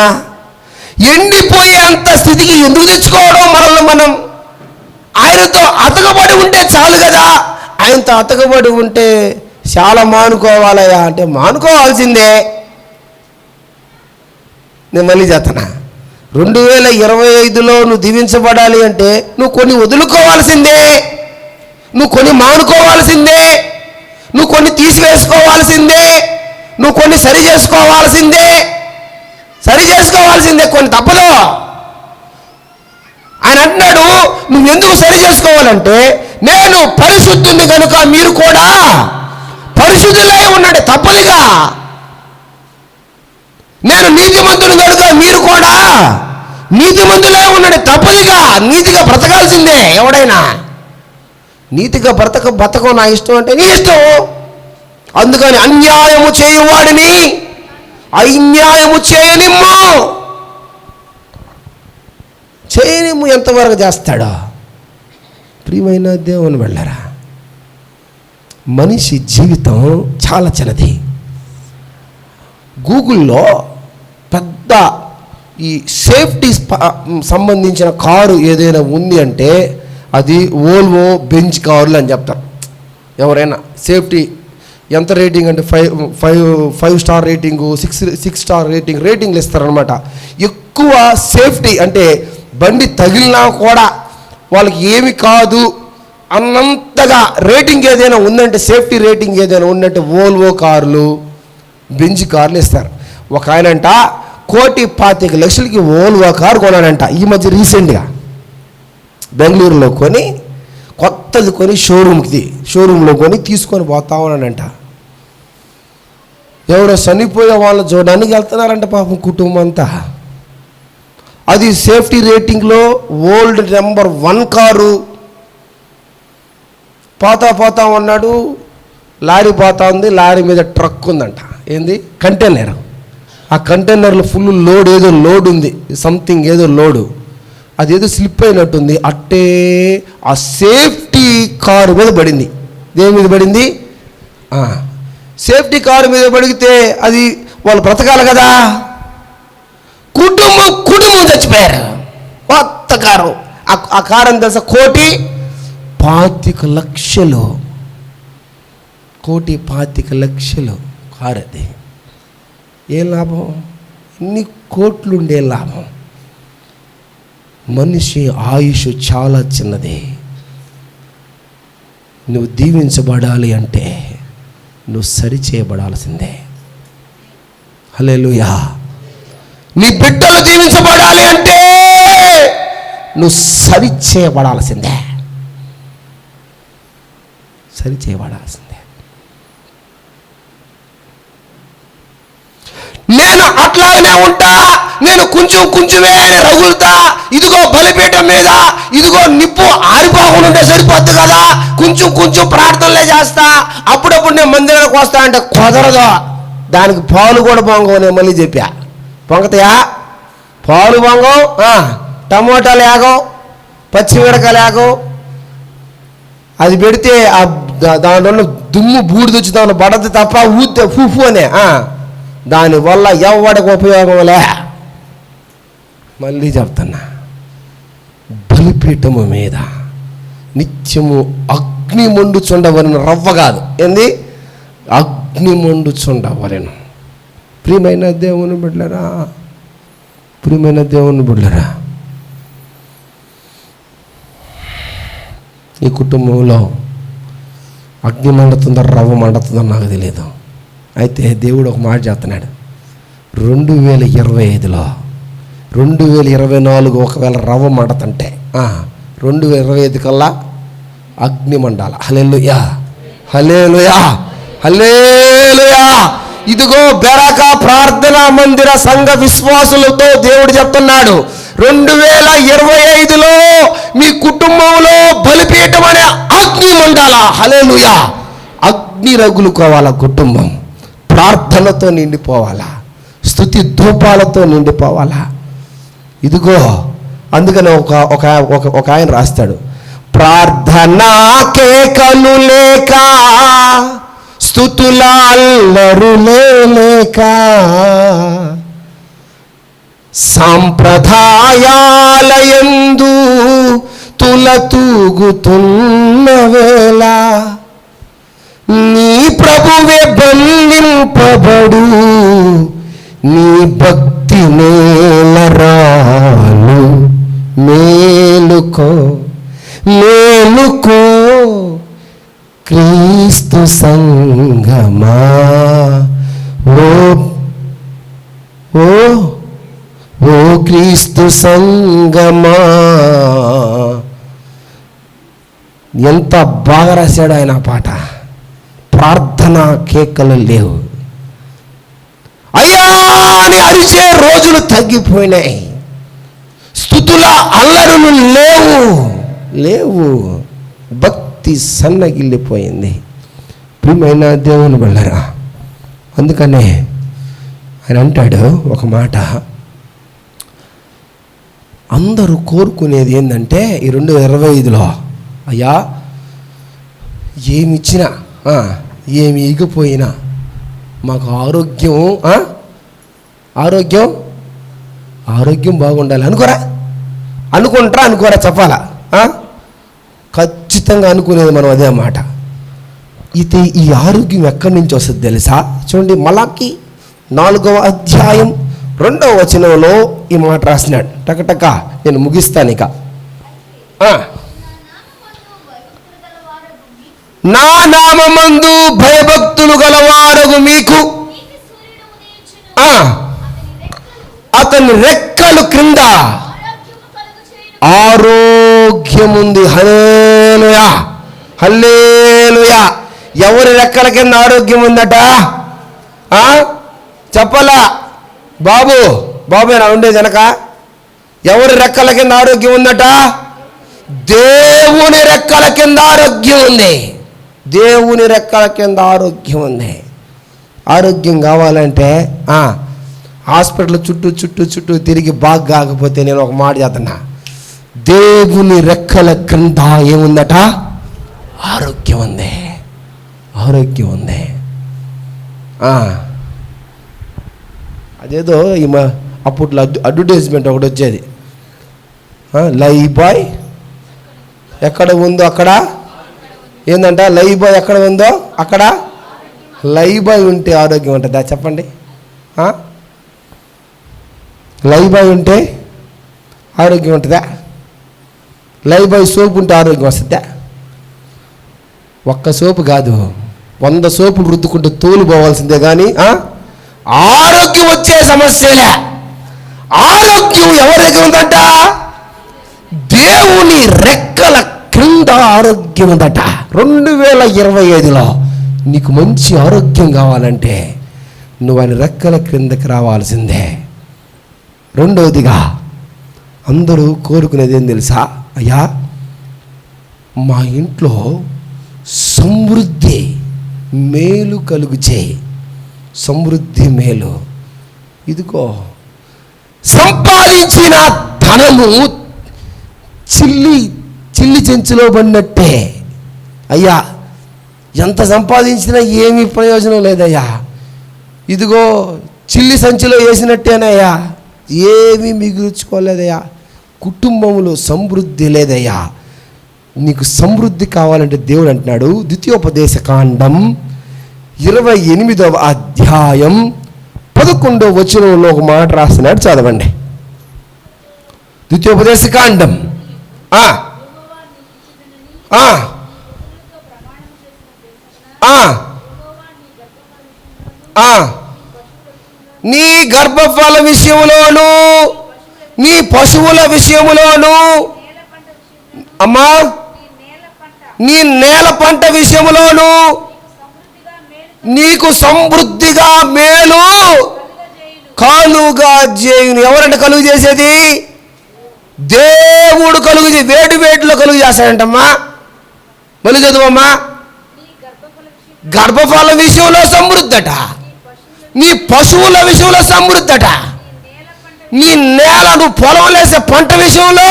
ఎండిపోయే అంత స్థితికి ఎందుకు తెచ్చుకోవడం? మనల్ని మనం ఆయనతో అతకబడి ఉంటే చాలు కదా. ఆయనతో అతకబడి ఉంటే చాలా మానుకోవాలయా అంటే మానుకోవాల్సిందే. నేను మళ్ళీ చేస్తానా, 2025లో నువ్వు దీవించబడాలి అంటే నువ్వు కొన్ని వదులుకోవాల్సిందే, నువ్వు కొన్ని మానుకోవాల్సిందే, నువ్వు కొన్ని తీసివేసుకోవాల్సిందే, నువ్వు కొన్ని సరి చేసుకోవాల్సిందే. కొన్ని తప్పదు. ఆయన అంటున్నాడు, నువ్వెందుకు సరి చేసుకోవాలంటే నేను పరిశుద్ధుని కనుక మీరు కూడా పరిశుద్ధులై ఉండండి. తప్పదుగా. నేను నీతిమంతుని కనుక మీరు కూడా నీతిమంతులై ఉండండి. తప్పదుగా. నీతిగా బ్రతకాల్సిందే. ఎవడైనా నీతిగా బ్రతకం నా ఇష్టం అంటే నీ ఇష్టం. అందుకని అన్యాయము చేయువాడిని అన్యాయము చేయనిమ్ము. ఎంతవరకు చేస్తాడో. ప్రియమైన దేవుని వెళ్ళరా, మనిషి జీవితం చాలా చిన్నది. గూగుల్లో పెద్ద ఈ సేఫ్టీ సంబంధించిన కారు ఏదైనా ఉంది అంటే అది వోల్వో బెంజ్ కార్లు అని చెప్తారు. ఎవరైనా సేఫ్టీ ఎంత రేటింగ్ అంటే 5 స్టార్ రేటింగు, 6 స్టార్ రేటింగ్లు ఇస్తారనమాట. ఎక్కువ సేఫ్టీ అంటే బండి తగిలినా కూడా వాళ్ళకి ఏమి కాదు అన్నంతగా రేటింగ్ ఏదైనా ఉందంటే, సేఫ్టీ రేటింగ్ ఏదైనా ఉందంటే వోల్వో కార్లు, బెంజ్ కార్లు ఇస్తారు. ఒక ఆయనంట 1,25,00,000కి ఓల్వో కారు కొన్నాడంట. ఈ మధ్య రీసెంట్గా బెంగళూరులో కొని, కొత్తది కొని షోరూంలో కొని తీసుకొని పోతా ఉన్నాడంట. ఎవరో చనిపోయే వాళ్ళని చూడడానికి వెళ్తున్నారంట పాపం కుటుంబం అంతా. అది సేఫ్టీ రేటింగ్లో వరల్డ్ నెంబర్ 1 కారు. పోతా ఉన్నాడు, లారీ పోతా ఉంది, లారీ మీద ట్రక్ ఉందంట. ఏంది? కంటైనర్. ఆ కంటైనర్లో ఫుల్ లోడ్, ఏదో లోడ్ ఉంది, సంథింగ్ ఏదో లోడు. అదేదో స్లిప్ అయినట్టుంది. అట్టే ఆ సేఫ్టీ కారు మీద పడింది. దేని మీద పడింది? సేఫ్టీ కారు మీద పడితే అది వాళ్ళు బ్రతకాలి కదా. కుటుంబం చచ్చిపోయారు. కొత్త కారు. ఆ కారు అని తెలుసా? 1,25,00,000. 1,25,00,000 కారు అది. ఏం లాభం? ఎన్ని కోట్లు ఉండే లాభం? మనిషి ఆయుష్ చాలా చిన్నది. నువ్వు దీవించబడాలి అంటే నువ్వు సరిచేయబడాల్సిందే. హల్లెలూయా. నీ బిడ్డలు దీవించబడాలి అంటే నువ్వు సరిచేయబడాల్సిందే. నేను అట్లాగనే ఉంటా, నేను కొంచెమే రగులుతా, ఇదిగో బలిపీఠం మీద ఇదిగో నిప్పు ఆరిపోకుండా సరిపోద్ది కదా, కొంచెం ప్రార్థనలే చేస్తా, అప్పుడప్పుడు నేను మందిరానికి వస్తా అంటే కుదరదు. దానికి పాలు కూడా పొంగవు. నేను మళ్ళీ చెప్పా, పొంగతాయా? పాలు పొంగవు, టమోటాలు ఏగవు, పచ్చిమిరకాయలు ఏగవు. అది పెడితే దానివల్ల దుమ్ము బూడిదొచ్చి దానిలో పడద్దు తప్ప ఊతే ఫుఫు అనే. దానివల్ల ఎవడికి ఉపయోగంలే. మళ్ళీ చెప్తున్నా, బలిపీఠము మీద నిత్యము అగ్ని మండుచుండవలెను. రవ్వ కాదు, ఏంది? అగ్ని మండుచుండవలెను. ప్రియమైన దేవుని బిడ్డలారా, ఈ కుటుంబంలో అగ్ని మండుతుందో రవ్వ మండుతుందో నాకు తెలియదు. అయితే దేవుడు ఒక మాట చెప్తున్నాడు. 2025లో 2024 ఒకవేళ రవ్వ మండుతుంటే 2025 కల్లా అగ్ని మండాల. హల్లెలూయా, హల్లెలూయా, హల్లెలూయా. ఇదిగో బెరక ప్రార్థనా మందిర సంఘ విశ్వాసులతో దేవుడు చెప్తున్నాడు, 2025లో మీ కుటుంబంలో బలిపీఠం అనే అగ్ని మండాలా. హల్లెలూయా. అగ్ని రగులుకోవాలా. కుటుంబం ప్రార్థనతో నిండిపోవాలా, స్తుతి ధూపాలతో నిండిపోవాలా. ఇదిగో అందుకని ఒక ఆయన రాస్తాడు, ప్రార్థనా కేకలు లేక, స్తుతుల అల్లరులే లేక, సాంప్రదాయాలయందు తులతూగుతున్న వేళ, నీ ప్రభువే బంధింపబడు, నీ భక్తి నేలరాలు. మేలుకో క్రీస్తు సంగమా. ఓ క్రీస్తు సంగమా. ఎంత బాగా రాశాడు ఆయన పాట. ప్రార్థన కేకలు లేవు, అయ్యా అని అరిచే రోజులు తగ్గిపోయినాయి. స్తుతుల అల్లరులు లేవు. భక్తి సన్నగిల్లిపోయింది. ప్రియమైన దేవుని బిడ్డలారా, అందుకనే ఆయన అంటాడు ఒక మాట, అందరూ కోరుకునేది ఏంటంటే ఈ 2025లో అయ్యా ఏమి ఇచ్చినా ఏమి ఇగిపోయినా మాకు ఆరోగ్యం బాగుండాలి. అనుకోరా చెప్పాలా? ఖచ్చితంగా అనుకునేది మనం అదే మాట. అయితే ఈ ఆరోగ్యం ఎక్కడి నుంచి వస్తుంది తెలుసా? చూడండి, మలాకి 4వ అధ్యాయం 2వ వచనంలో ఈ మాట రాసినాడు. టకటక నేను ముగిస్తాను ఇక. నా నామమందు భయభక్తులు గలవారగు మీకు అతని రెక్కలు క్రింద ఆరోగ్యం ఉంది. హల్లెలూయా, హల్లెలూయా. ఎవరి రెక్కల కింద ఆరోగ్యం ఉందట? చెప్పలా బాబు, బాబేనా ఉండేది వెనక? ఎవరి రెక్కల కింద ఆరోగ్యం ఉందట? దేవుని రెక్కల కింద ఆరోగ్యం ఉంది. దేవుని రెక్కల కింద ఆరోగ్యం ఉంది. ఆరోగ్యం కావాలంటే హాస్పిటల్ చుట్టూ చుట్టూ చుట్టూ తిరిగి బాగా కాకపోతే నేను ఒక మాట చేస్తున్నా, దేవుని రెక్కల కింద ఏముందట? ఆరోగ్యం ఉంది, ఆరోగ్యం ఉంది. అదేదో అప్పట్లో అడ్వర్టైజ్మెంట్ ఒకటి వచ్చేది, లైఫ్ బాయ్ ఎక్కడ ఉందో అక్కడ ఏందంట, లైఫ్ బాయ్ ఎక్కడ ఉందో అక్కడ లైఫ్ బాయ్ ఉంటే ఆరోగ్యం ఉంటుందా? చెప్పండి. లైఫ్ బాయ్ ఉంటే ఆరోగ్యం ఉంటుందా? లైఫ్ బాయ్ సోప్ ఉంటే ఆరోగ్యం వస్తుందా? ఒక్క సోపు కాదు, 100 సోపులు రుద్దుకుంటూ తోలు పోవాల్సిందే కానీ ఆరోగ్యం వచ్చే సమస్యలే. ఆరోగ్యం ఎవరి దగ్గర ఉందంట? దేవుని రెక్కల క్రింద ఆరోగ్యం ఉందట. 2025లో నీకు మంచి ఆరోగ్యం కావాలంటే నువ్వు ఆయన రెక్కల క్రిందకి రావాల్సిందే. రెండవదిగా అందరూ కోరుకునేది ఏం తెలుసా? అయ్యా, మా ఇంట్లో సమృద్ధి మేలు కలుగు చేయి. సమృద్ధి మేలు. ఇదిగో సంపాదించిన ధనము చిల్లి చెంచులో పడినట్టే. అయ్యా, ఎంత సంపాదించినా ఏమీ ప్రయోజనం లేదయ్యా. ఇదిగో చిల్లి సంచిలో వేసినట్టేనయ్యా, ఏమీ మిగుల్చుకోలేదయ్యా. కుటుంబంలో సమృద్ధి లేదయ్యా. నీకు సమృద్ధి కావాలంటే దేవుడు అంటున్నాడు, ద్వితీయోపదేశ కాండం 28వ అధ్యాయం 11వ వచనంలో ఒక మాట రాస్తున్నాడు, చదవండి. ద్వితీయోపదేశ కాండం నీ గర్భఫల విషయంలోను నీ పశువుల విషయంలోను అమ్మా, నీ నేల పంట విషయంలోను నీకు సమృద్ధిగా మేలు కలుగా చేయును. ఎవరంటే కలుగు చేసేది? దేవుడు కలుగు వేటిలో కలుగు చేస్తాడంటమ్మా. మళ్ళీ చదువమ్మా. గర్భఫల విషయంలో సమృద్ధట, నీ పశువుల విషయంలో సమృద్ధట, నీ నేల నువ్వు పొలం వేసే పంట విషయంలో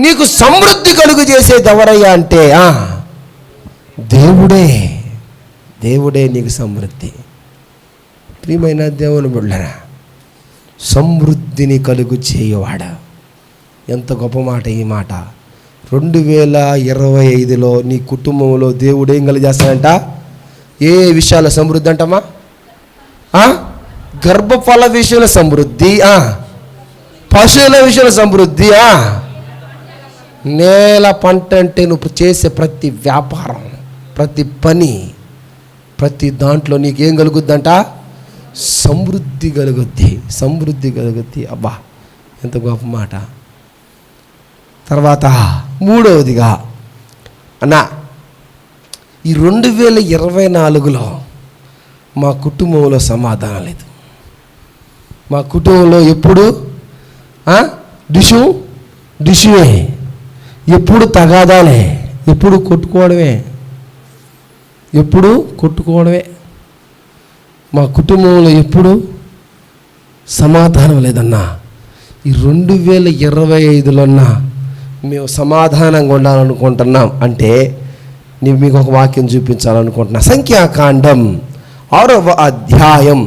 నీకు సమృద్ధి కలుగు చేసేది ఎవరయ్యా అంటే దేవుడే. దేవుడే నీకు సమృద్ధి. ప్రియమైన దేవుని బిడ్డలారా, సమృద్ధిని కలుగు చేయవాడ. ఎంత గొప్ప మాట ఈ మాట. 2025లో నీ కుటుంబంలో దేవుడు ఏం కలిగేస్తాడంట? ఏ విషయాల సమృద్ధి అంటమ్మా? గర్భఫల విషయంలో సమృద్ధి, పశువుల విషయంలో సమృద్ధి, నేల పంట అంటే నువ్వు చేసే ప్రతి వ్యాపారం, ప్రతి పని, ప్రతి దాంట్లో నీకేం కలుగుద్దంట? సమృద్ధి కలుగుద్ది, సమృద్ధి కలుగుద్ది. అబ్బా, ఎంత గొప్ప మాట. తర్వాత మూడవదిగా అన్న, ఈ 2024లో మా కుటుంబంలో సమాధానం లేదు. మా కుటుంబంలో ఎప్పుడు డిషువే, ఎప్పుడు తగాదాలే, ఎప్పుడు కొట్టుకోవడమే, ఎప్పుడు కొట్టుకోవడమే. మా కుటుంబంలో ఎప్పుడు సమాధానం లేదన్నా. ఈ 2025లోన్నా మేము సమాధానంగా ఉండాలనుకుంటున్నాం అంటే నేను మీకు ఒక వాక్యం చూపించాలనుకుంటున్నా. సంఖ్యాకాండం 6వ అధ్యాయం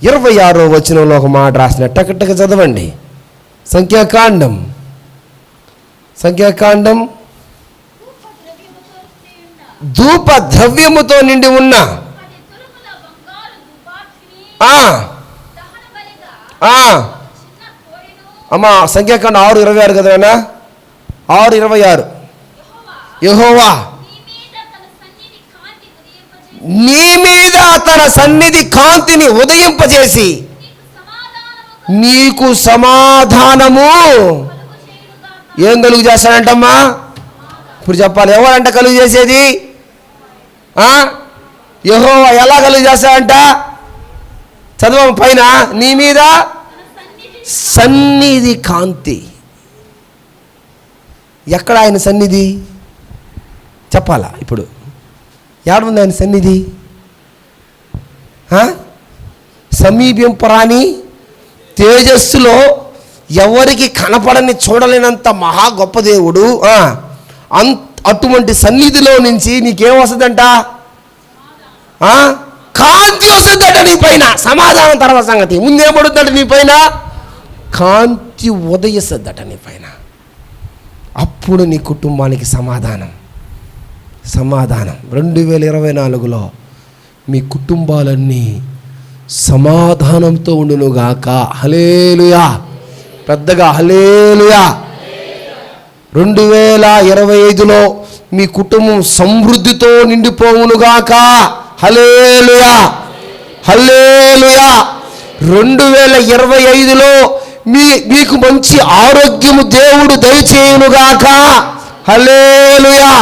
26వ వచనంలో ఒక మాట రాసిన, టకటక చదవండి. సంఖ్యాకాండం ధూప ద్రవ్యముతో నిండి ఉన్న అమ్మా, సంఖ్యాకాండం 6:26 కదనా? 6:26. యెహోవా నీ మీద తన సన్నిధి కాంతిని ఉదయింపజేసి నీకు సమాధానము ఏం కలుగు చేస్తాడంటమ్మా? ఇప్పుడు చెప్పాలి, ఎవరంట కలుగు చేసేది? యెహోవా ఎలా కలుగు చేస్తాడంట? చదువు పైన, నీ మీద సన్నిధి కాంతి. ఎక్కడ ఆయన సన్నిధి చెప్పాలా? ఇప్పుడు ఏడుంది ఆయన సన్నిధి? సమీపింపరాని తేజస్సులో ఎవరికి కనపడని చూడలేనంత మహా గొప్ప దేవుడు. అటువంటి సన్నిధిలో నుంచి నీకేం వస్తుందంట? కాంతి వస్తుందట నీ పైన. సమాధానం తర్వాత సంగతి. ముందేం పడుతుందట నీ పైన? కాంతి ఉదయిస్తుందట నీ పైన. అప్పుడు నీ కుటుంబానికి సమాధానం. 2024లో మీ కుటుంబాలన్నీ సమాధానంతో ఉండునుగాక. హల్లెలూయా. పెద్దగా హల్లెలూయా. 2025లో మీ కుటుంబం సమృద్ధితో నిండిపోవునుగాక. హల్లెలూయా, హల్లెలూయా. 2025లో మీకు మంచి ఆరోగ్యము దేవుడు దయచేయునుగాక. హల్లెలూయా,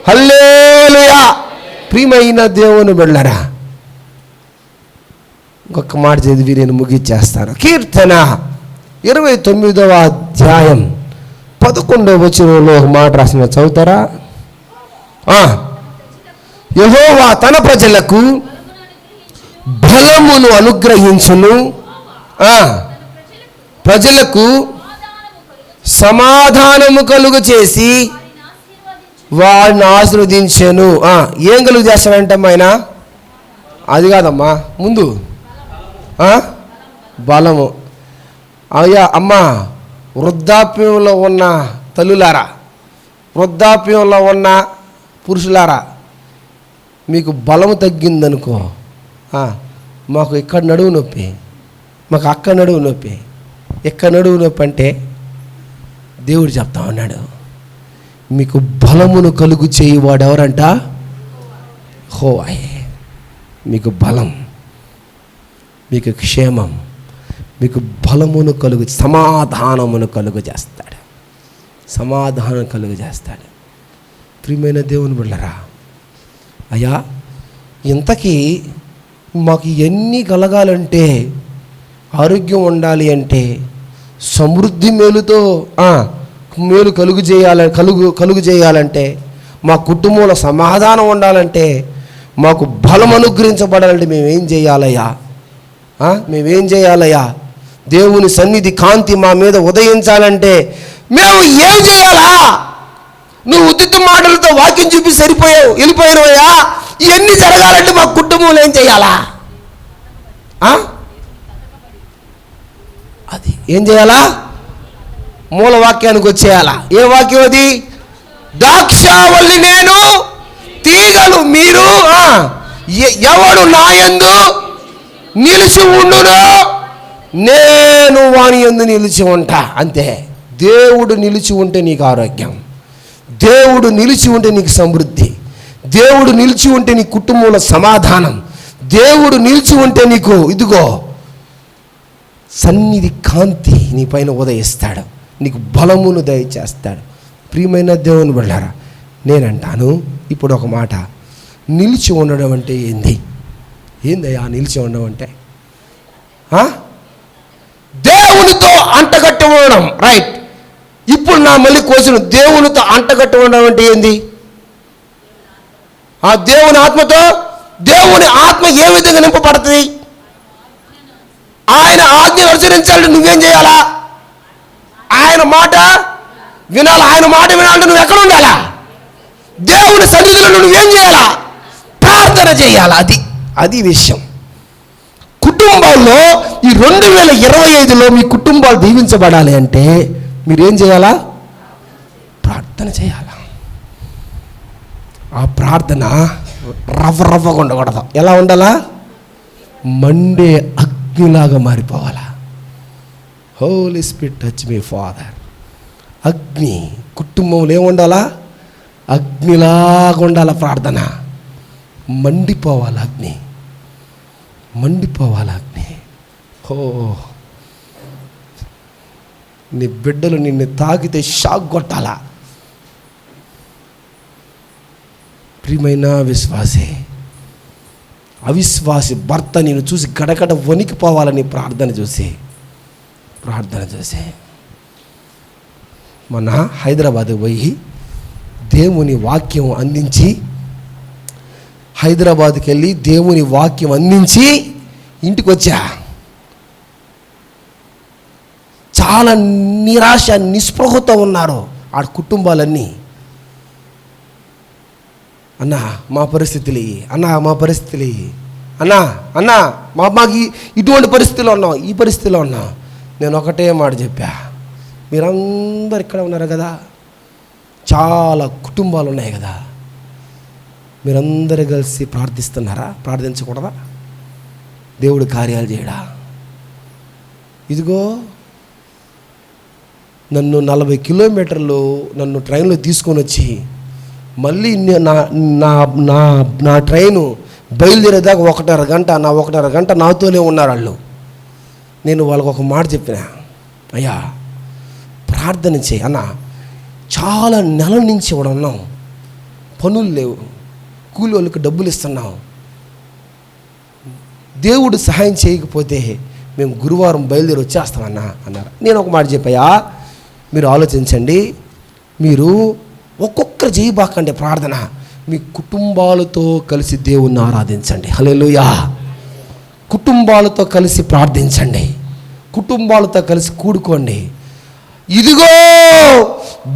హల్లెలూయా. ప్రియమైన దేవుని బిడ్డలారా, ఇంకొక మాట చదివి నేను ముగిచ్చేస్తాను. కీర్తన 29వ అధ్యాయం 11వ వచనంలో ఒక మాట రాసిన, చదువుతారా? యెహోవా తన ప్రజలకు బలమును అనుగ్రహించును, ప్రజలకు సమాధానము కలుగు చేసి వాడిని ఆశీర్వదించెను. ఏం కలుగు చేస్తాడంటే ఆయన? అది కాదమ్మా, ముందు బలము. అయ్యా అమ్మ, వృద్ధాప్యంలో ఉన్న తల్లులారా, వృద్ధాప్యంలో ఉన్న పురుషులారా, మీకు బలము తగ్గిందనుకో, మాకు ఇక్కడ నడువు నొప్పి, మాకు అక్కడ నడువు నొప్పి, ఎక్కడ నడువు నొప్పి అంటే దేవుడు చెప్తా ఉన్నాడు, మీకు బలమును కలుగు చేయువాడు ఎవరంట? యెహోవాయే. మీకు బలం, మీకు క్షేమం, మీకు బలమును కలుగు, సమాధానమును కలుగు చేస్తాడు. సమాధానం కలుగు చేస్తాడు. ప్రియమైన దేవుని బిడ్డలారా, అయ్యా ఇంతకీ మాకు ఎన్ని కలగాలంటే, ఆరోగ్యం ఉండాలి అంటే, సమృద్ధి మేలుతో మేలు కలుగు చేయాలంటే, మా కుటుంబంలో సమాధానం ఉండాలంటే, మాకు బలం అనుగ్రహించబడాలంటే మేమేం చేయాలయ్యా? మేమేం చేయాలయ్యా? దేవుని సన్నిధి కాంతి మా మీద ఉదయించాలంటే మేము ఏం చేయాలా? నువ్వు ఉత్తిత మాటలతో వాక్యం చూపి వెళ్ళిపోయినవయ్యా. ఇవన్నీ జరగాలంటే మా కుటుంబంలో ఏం చేయాలా? అది ఏం చేయాలా? మూల వాక్యానికి వచ్చేయాలా? ఏ వాక్యం అది? ద్రాక్షావల్లి నేను, తీగలు మీరు. ఎవడు నా యందు నిలిచి ఉండును, నేను వాని యందు నిలిచి ఉంటా. అంతే. దేవుడు నిలిచి ఉంటే నీకు ఆరోగ్యం, దేవుడు నిలిచి ఉంటే నీకు సమృద్ధి, దేవుడు నిలిచి ఉంటే నీ కుటుంబంలో సమాధానం, దేవుడు నిలిచి ఉంటే నీకు ఇదిగో సన్నిధి కాంతి నీ పైన ఉదయిస్తాడు, నీకు బలమును దయచేస్తాడు. ప్రియమైన దేవుని బిడ్డలారా, నేనంటాను ఇప్పుడు ఒక మాట, నిలిచి ఉండడం అంటే ఏందయ్యా నిలిచి ఉండడం అంటే? దేవునితో అంటగట్టి ఉండడం. రైట్. ఇప్పుడు నా మళ్ళీ కోసిన, దేవునితో అంటగట్టి ఉండడం అంటే ఏంది? ఆ దేవుని ఆత్మతో. దేవుని ఆత్మ ఏ విధంగా నింపబడుతుంది? ఆయన ఆజ్ఞ అనుసరించాలంటే నువ్వేం చేయాలా? ఆయన మాట వినాలా? ఆయన మాట వినాలంటే నువ్వు ఎక్కడ ఉండాలా? దేవుని సన్నిధిలో నువ్వేం చేయాలా? ప్రార్థన చేయాలా. అది విషయం. కుటుంబాల్లో ఈ 2025లో మీ కుటుంబాలు దీవించబడాలి అంటే మీరేం చేయాలా? ప్రార్థన చేయాలా. ఆ ప్రార్థన రవ్వగా ఉండకూడదు. ఎలా ఉండాలా? మండే అగ్నిలాగా మారిపోవాలా. Holy spirit touch me father. అగ్ని కుటుంబంలో ఏముండాలా? అగ్నిలాగా ఉండాలా. ప్రార్థన మండిపోవాలి. అగ్ని మండిపోవాలి. అగ్ని నీ బిడ్డలు నిన్ను తాకితే షాక్ కొట్టాలా. ప్రియమైన విశ్వాసే, అవిశ్వాసి భర్త నేను చూసి గడగడ వణికిపోవాలని ప్రార్థన చూసి మొన్న హైదరాబాద్ పోయి దేవుని వాక్యం అందించి, హైదరాబాద్కి వెళ్ళి దేవుని వాక్యం అందించి ఇంటికి వచ్చా. చాలా నిరాశ నిస్పృహతో ఉన్నారు ఆ కుటుంబాలన్నీ. అన్నా మా పరిస్థితులు, అన్నా మాకు ఇటువంటి పరిస్థితిలో ఉన్నాం, ఈ పరిస్థితిలో ఉన్నాం. నేను ఒకటే మాట చెప్పా, మీరందరు ఇక్కడ ఉన్నారు కదా, చాలా కుటుంబాలు ఉన్నాయి కదా, మీరందరూ కలిసి ప్రార్థిస్తున్నారా? ప్రార్థించకూడదా? దేవుడు కార్యాలు చేయడా? ఇదిగో నన్ను 40 కిలోమీటర్లు నన్ను ట్రైన్లో తీసుకొని వచ్చి మళ్ళీ నా ట్రైను బయలుదేరేదాకా 1.5 గంట నాతోనే ఉన్నారు వాళ్ళు. నేను వాళ్ళకు ఒక మాట చెప్పిన, అయ్యా ప్రార్థన చేయి అన్న, చాలా నెలల నుంచి కూడా ఉన్నాం, పనులు లేవు, కూలి వాళ్ళకి డబ్బులు ఇస్తున్నాం, దేవుడు సహాయం చేయకపోతే మేము గురువారం బయలుదేరి వచ్చేస్తామన్నా అన్నారు. నేను ఒక మాట చెప్పాయా, మీరు ఆలోచించండి, మీరు ఒక్కొక్కరు చేయబాకండి ప్రార్థన, మీ కుటుంబాలతో కలిసి దేవుణ్ణి ఆరాధించండి. హల్లెలూయా. కుటుంబాలతో కలిసి ప్రార్థించండి, కుటుంబాలతో కలిసి కూడుకోండి. ఇదిగో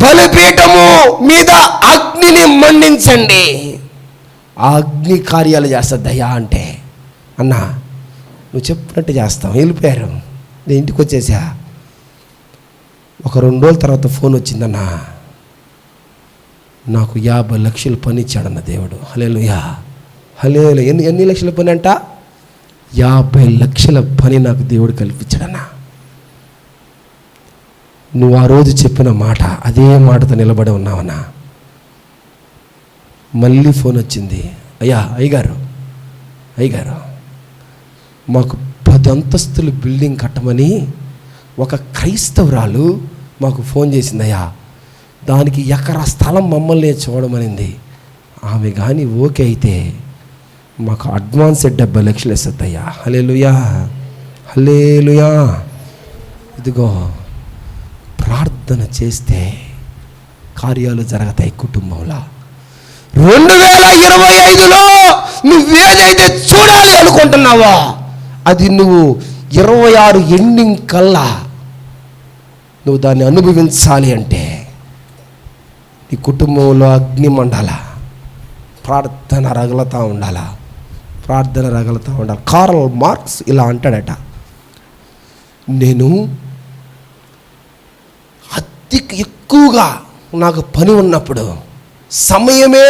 బలిపీఠము మీద అగ్నిని మండించండి, ఆ అగ్ని కార్యాలు చేస్తుందయ్యా అంటే, అన్నా నువ్వు చెప్పినట్టు చేస్తాం. వెళ్ళిపోయారు, నేను ఇంటికి వచ్చేసా. ఒక 2 రోజుల తర్వాత ఫోన్ వచ్చిందన్నా, నాకు 50 లక్షల పని ఇచ్చాడన్న దేవుడు. హల్లెలూయా. ఎన్ని లక్షల పని అంట? 50 లక్షల పని నాకు దేవుడు కల్పించాడన్నా. నువ్వు ఆ రోజు చెప్పిన మాట, అదే మాటతో నిలబడి ఉన్నావన్నా. మళ్ళీ ఫోన్ వచ్చింది, అయ్యగారు మాకు 10 అంతస్తులు బిల్డింగ్ కట్టమని ఒక క్రైస్తవురాలు మాకు ఫోన్ చేసిందయ్యా, దానికి ఎకరా స్థలం మమ్మల్ని చూడమనింది. ఆమె కానీ ఓకే అయితే మాకు అడ్వాన్స్ 70 లక్షలు ఇస్తుందయ్యా. హల్లెలూయా. ఇదిగో ప్రార్థన చేస్తే కార్యాలు జరుగుతాయి కుటుంబంలో. 2025లో నువ్వేదైతే చూడాలి అనుకుంటున్నావో అది నువ్వు 26 ఎండింగ్ కల్లా నువ్వు దాన్ని అనుభవించాలి అంటే నీ కుటుంబంలో అగ్ని మండాలా, ప్రార్థన రగులుతూ ఉండాలా. కార్ల్ మార్క్స్ ఇలా అంటాడట, నేను అతి ఎక్కువగా నాకు పని ఉన్నప్పుడు, సమయమే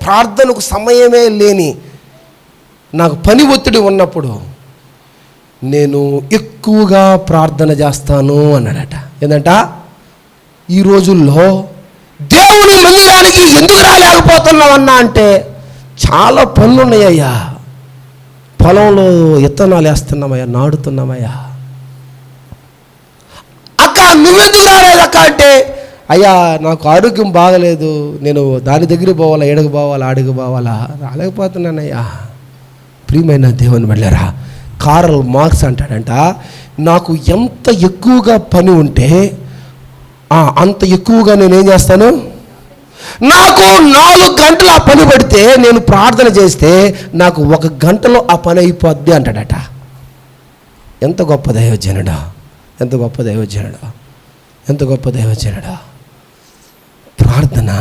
ప్రార్థనకు సమయమే లేని నాకు పని ఒత్తిడి ఉన్నప్పుడు నేను ఎక్కువగా ప్రార్థన చేస్తాను అన్నాడట. ఏంటంట, ఈ రోజుల్లో దేవుని మందిరానికి ఎందుకు రాలేకపోతున్నావన్నా అంటే చాలా పనులు ఉన్నాయ్యా, పొలంలో విత్తనాలు వేస్తున్నామయ్యా, నాడుతున్నామయ్యా. అక్క నువ్వెందుకు రాలేదక్క అంటే, అయ్యా నాకు ఆరోగ్యం బాగలేదు, నేను దాని దగ్గరికి పోవాలా, ఎడకు పోవాలా, అడుగు పోవాలా, రాలేకపోతున్నానయ్యా. ప్రియమైన దేవుని వెళ్ళారా, కార్ల్ మార్క్స్ అంటాడంట, నాకు ఎంత ఎక్కువగా పని ఉంటే అంత ఎక్కువగా నేనేం చేస్తాను, నాకు 4 గంటలు ఆ పని పడితే నేను ప్రార్థన చేస్తే నాకు 1 గంటలో ఆ పని అయిపోద్ది అంటాడట. ఎంత గొప్ప దైవజనుడా, ఎంత గొప్ప దైవజనుడా, ఎంత గొప్ప దైవజనుడా. ప్రార్థన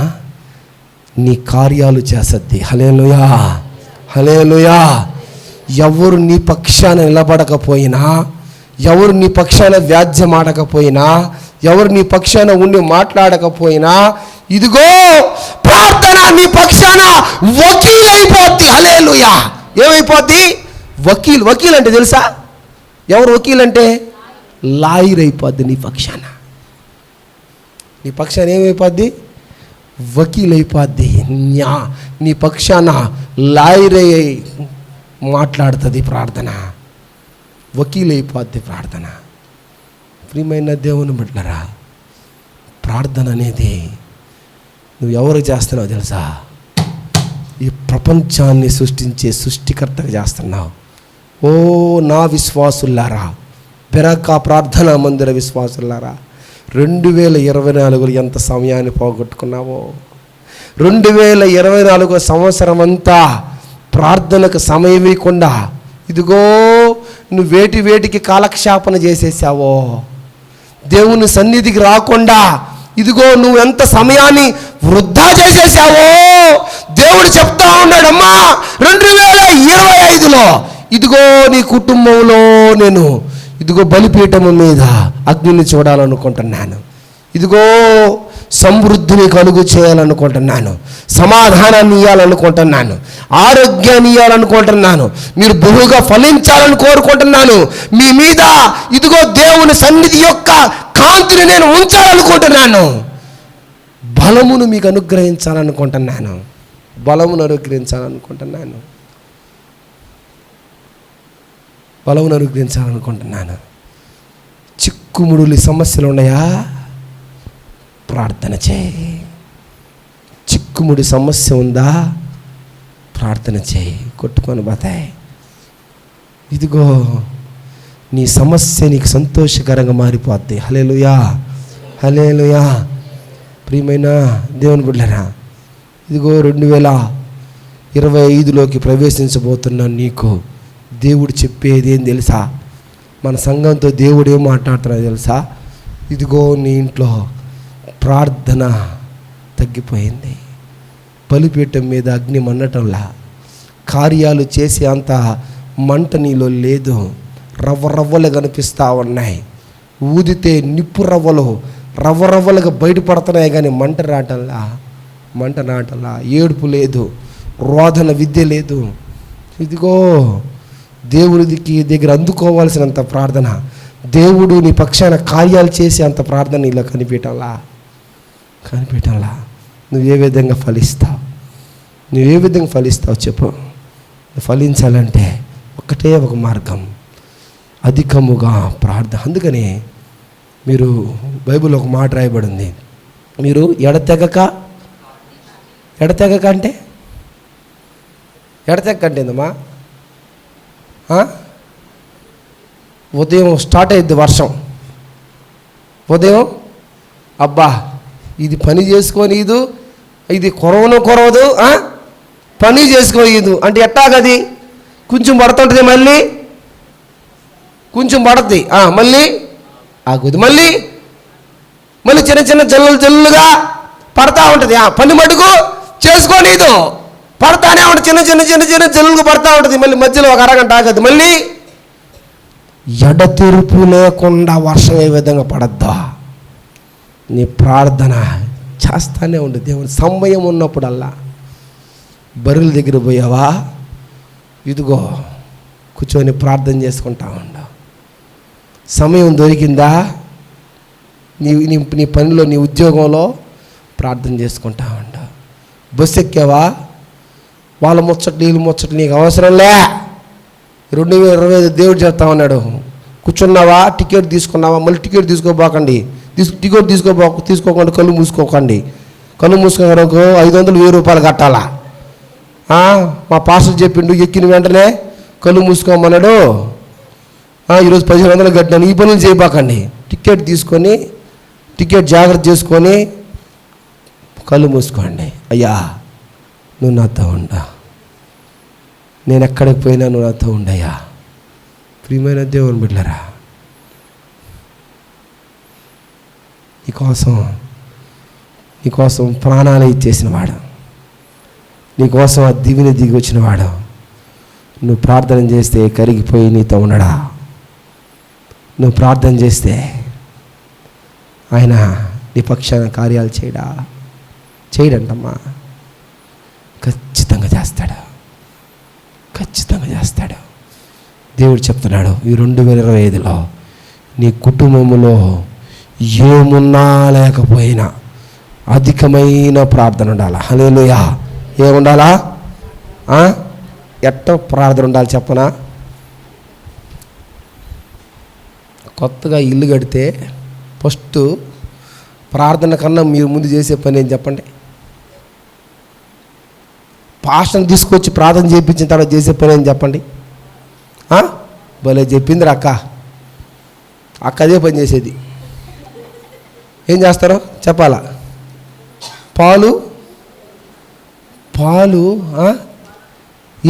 నీ కార్యాలు చేసద్ది. హల్లెలూయా, హల్లెలూయా. ఎవరు నీ పక్షాన నిలబడకపోయినా, ఎవరు నీ పక్షాన వ్యాజ్యం ఆడకపోయినా, ఎవరు నీ పక్షాన ఉండి మాట్లాడకపోయినా, ఇదిగో ప్రార్థన నీ పక్షాన వకీల్ అయిపోద్ది. హల్లెలూయా. ఏమైపోద్ది? వకీల్ అంటే తెలుసా? ఎవరు వకీల్ అంటే? లాయర్ అయిపోద్ది. నీ పక్షాన ఏమైపోద్ది? వకీల్ అయిపోద్ది. నీ పక్షాన లాయర్ మాట్లాడుతుంది ప్రార్థన, వకీల్ అయిపోద్ది ప్రార్థన. ప్రియమైన దేవుని బిడ్డలారా, ప్రార్థన అనేది నువ్వు ఎవరికి చేస్తున్నావు తెలుసా? ఈ ప్రపంచాన్ని సృష్టించే సృష్టికర్తగా చేస్తున్నావు. ఓ నా విశ్వాసులారా, బెరక ప్రార్థనా మందిర విశ్వాసులారా, 2024 ఎంత సమయాన్ని పోగొట్టుకున్నావో. 2024 సంవత్సరం అంతా ప్రార్థనకు సమయం ఇవ్వకుండా ఇదిగో నువ్వు వేటికి కాలక్షేపణ చేసేసావో. దేవుని సన్నిధికి రాకుండా ఇదిగో నువ్వు ఎంత సమయాన్ని వృధా చేసేసావో. దేవుడు చెప్తా ఉన్నాడమ్మా, 2025లో ఇదిగో నీ కుటుంబంలో నేను ఇదిగో బలిపీఠము మీద అగ్నిని చూడాలనుకుంటున్నాను. ఇదిగో సమృద్ధిని కలుగు చేయాలనుకుంటున్నాను, సమాధానాన్ని ఇవ్వాలనుకుంటున్నాను, ఆరోగ్యాన్ని ఇవ్వాలనుకుంటున్నాను, మీరు బహుగా ఫలించాలని కోరుకుంటున్నాను. మీ మీద ఇదిగో దేవుని సన్నిధి యొక్క కాంతిని నేను ఉంచాలనుకుంటున్నాను. బలమును మీకు అనుగ్రహించాలనుకుంటున్నాను. బలమును అనుగ్రహించాలనుకుంటున్నాను. చిక్కుముడులి సమస్యలు ఉన్నాయా? ప్రార్థన చేయి. చిక్కుముడి సమస్య ఉందా? ప్రార్థన చేయి. కొట్టుకొని పోతాయి. ఇదిగో నీ సమస్య నీకు సంతోషకరంగా మారిపోద్ది. హల్లెలూయా, హల్లెలూయా. ప్రియమైన దేవుని బిడ్డలారా, ఇదిగో 2025లోకి ప్రవేశించబోతున్న నీకు దేవుడు చెప్పేది ఏం తెలుసా? మన సంఘంతో దేవుడు ఏం మాట్లాడుతున్నాడు తెలుసా? ఇదిగో నీ ఇంట్లో ప్రార్థన తగ్గిపోయింది. బలిపీఠం మీద అగ్ని మండటంలా కార్యాలు చేసే అంత మంట నీలో లేదు. రవ్వలు కనిపిస్తూ ఉన్నాయి. ఊదితే నిప్పు రవ్వలుగా బయటపడుతున్నాయి, కానీ మంట రావటంలా. ఏడుపు లేదు, రోదన విద్య లేదు. ఇదిగో దేవుడికి దగ్గర అందుకోవాల్సినంత ప్రార్థన, దేవుడు నీ పక్షాన కార్యాలు చేసే అంత ప్రార్థన నీలో కనిపించటంలా. నువ్వు ఏ విధంగా ఫలిస్తావు చెప్పు? ఫలించాలంటే ఒకటే ఒక మార్గం, అధికముగా ప్రార్థన. అందుకని మీరు బైబిల్లో ఒక మాట రాయబడింది, మీరు ఎడతెగక అంటే ఏందమ్మా? ఉదయం స్టార్ట్ అయ్యిద్ది వర్షం. ఉదయం అబ్బా ఇది పని చేసుకొని ఇది కొరవదు, పని చేసుకోదు అంటే ఎట్టాగది? కొంచెం పడుతుంటుంది, మళ్ళీ కొంచెం పడుతుంది, మళ్ళీ ఆగుది, మళ్ళీ చిన్న జల్లుగా పడతా ఉంటుంది. పని మటుకు చేసుకోలేదు, పడతానే ఉంటుంది. చిన్న జల్లుగా పడతా ఉంటుంది. మళ్ళీ మధ్యలో ఒక అరగంట ఆగదు. మళ్ళీ ఎడతెరుపు లేకుండా వర్షం ఏ విధంగా పడద్దా? నీ ప్రార్థన చేస్తానే ఉండు. దేవుని సమయం ఉన్నప్పుడల్లా బరువుల దగ్గర పోయావా? ఇదిగో కూర్చొని ప్రార్థన చేసుకుంటా ఉండు. సమయం దొరికిందా? నీ పనిలో, నీ ఉద్యోగంలో ప్రార్థన చేసుకుంటా ఉండు. బస్సు ఎక్కావా? వాళ్ళ ముచ్చట్లు వీళ్ళు ముచ్చట్లు నీకు అవసరంలే. 2025 దేవుడు చెప్తా ఉన్నాడు. కూర్చున్నావా? టికెట్ తీసుకున్నావా? మళ్ళీ టికెట్ తీసుకోకండి కళ్ళు మూసుకోకండి. కళ్ళు మూసుకోవడానికి 500-1000 రూపాయలు కట్టాలా? మా పాస్టర్ చెప్పిండు, ఎక్కిన వెంటనే కళ్ళు మూసుకోమన్నాడు. ఈరోజు 1500 కట్టినాను. ఈ పనులు చేయబాకండి. టికెట్ జాగ్రత్త చేసుకొని కళ్ళు మూసుకోండి. అయ్యా నువ్వు నాతో ఉండా, నేను ఎక్కడికి పోయినా నువ్వు నాతో ఉండయ్యా. ప్రియమైన దేవుని బిడ్డలారా, నీకోసం ప్రాణాలు ఇచ్చేసిన వాడు, నీకోసం ఆ దివిని దిగి వచ్చిన వాడు, నువ్వు ప్రార్థన చేస్తే కరిగిపోయి నీతో ఉండడా? నువ్వు ప్రార్థన చేస్తే ఆయన నీ పక్షాన కార్యాలు చేయడంటమ్మా. ఖచ్చితంగా చేస్తాడు. దేవుడు చెప్తున్నాడు, ఈ 2025లో నీ కుటుంబంలో ఏమున్నా లేకపోయినా అధికమైన ప్రార్థన ఉండాలా? హల్లెలూయా. ఏముండాలా? ప్రార్థన ఉండాలి చెప్పనా? కొత్తగా ఇల్లు కడితే ఫస్ట్ ప్రార్థన కన్నా మీరు ముందు చేసే పని ఏం చెప్పండి? పాస్టర్ని తీసుకొచ్చి ప్రార్థన చేయించిన తర్వాత చేసే పని ఏం చెప్పండి? భలే చెప్పింది అక్క. అక్క అదే పని చేసేది. ఏం చేస్తారో చెప్పాలా? పాలు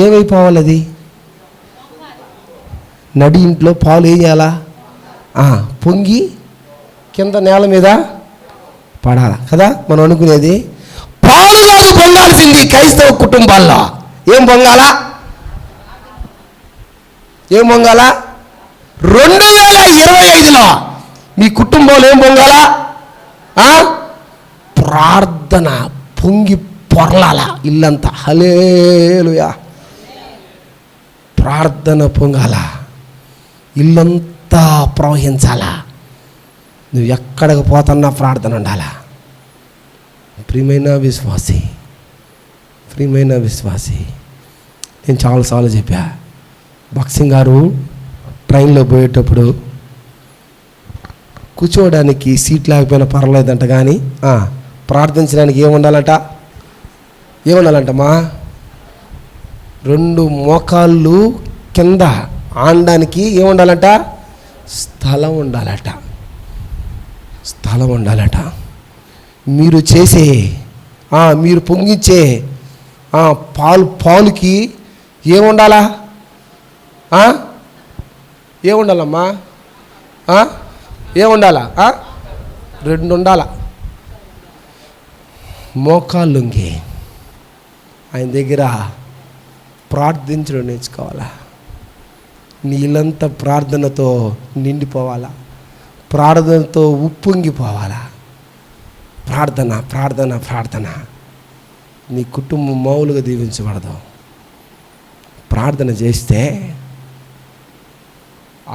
ఏమైపోవాలి? అది నడి ఇంట్లో పాలు ఏం చేయాలా? పొంగి కింద నేల మీద పడాలా కదా మనం అనుకునేది. పాలు కాదు పొంగాల్సింది క్రైస్తవ కుటుంబాల్లో. ఏం పొంగాలా? 2025లో మీ కుటుంబంలో ఏం పొంగాలా? ప్రార్థన పొంగి పొరలాల ఇల్లంతా. హల్లెలూయా. ప్రార్థన పొంగాల, ఇల్లంతా ప్రవహించాలా. నువ్వు ఎక్కడికి పోతున్నా ప్రార్థన ఉండాలా. ప్రియమైన విశ్వాసి, నేను చాలాసార్లు చెప్పా, భక్సింగ్ గారు ట్రైన్లో పోయేటప్పుడు కూర్చోవడానికి సీట్ లేకపోయినా పర్వాలేదంట, కానీ ప్రార్థించడానికి ఏముండాలంటమ్మా? 2 మోకాళ్ళు కింద ఆనడానికి ఏముండాలంట? స్థలం ఉండాలట. మీరు చేసే మీరు పొంగించే పాలుకి ఏముండాలా? ఏముండాలమ్మా? ఏముండాలా? 2 ఉండాలా. మోకాళ్ళుంగి ఆయన దగ్గర ప్రార్థించడం నేర్చుకోవాలా. నీళ్ళంతా ప్రార్థనతో నిండిపోవాలా, ప్రార్థనతో ఉప్పొంగిపోవాలా. ప్రార్థన నీ కుటుంబం మామూలుగా దీవించబడదు. ప్రార్థన చేస్తే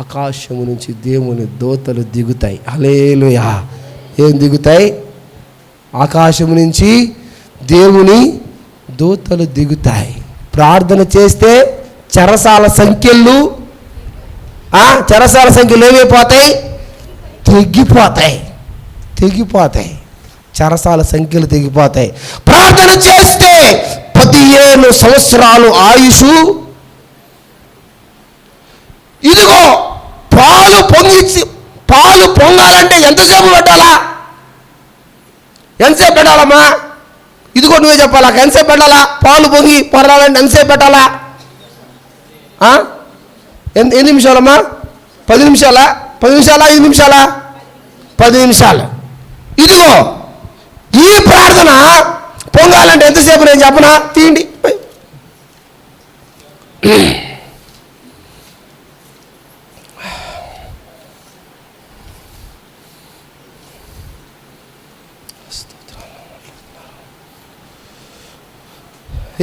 ఆకాశము నుంచి దేవుని దూతలు దిగుతాయి. హల్లెలూయా. ఏం దిగుతాయి? ఆకాశము నుంచి దేవుని దూతలు దిగుతాయి. ప్రార్థన చేస్తే చెరసాల సంఖ్యలు ఏమైపోతాయి? తెగిపోతాయి. చెరసాల సంఖ్యలు తెగిపోతాయి. ప్రార్థన చేస్తే 15 సంవత్సరాలు ఆయుషు. ఇదిగో పాలు పొంగాలంటే ఎంతసేపు పెట్టాలా? పెట్టాలమ్మా? ఇదిగో నువ్వే చెప్పాలా. ఎంతసేపు పెట్టాలా? పాలు పొంగి పొరాలంటే ఎంతసేపు పెట్టాలా? ఎన్ని నిమిషాలమ్మా? 10 నిమిషాలా? 10 నిమిషాలా? 5 నిమిషాలా? 10 నిమిషాలు. ఇదిగో ఈ ప్రార్థన పొంగాలంటే ఎంతసేపు నేను చెప్పనా? తీయండి.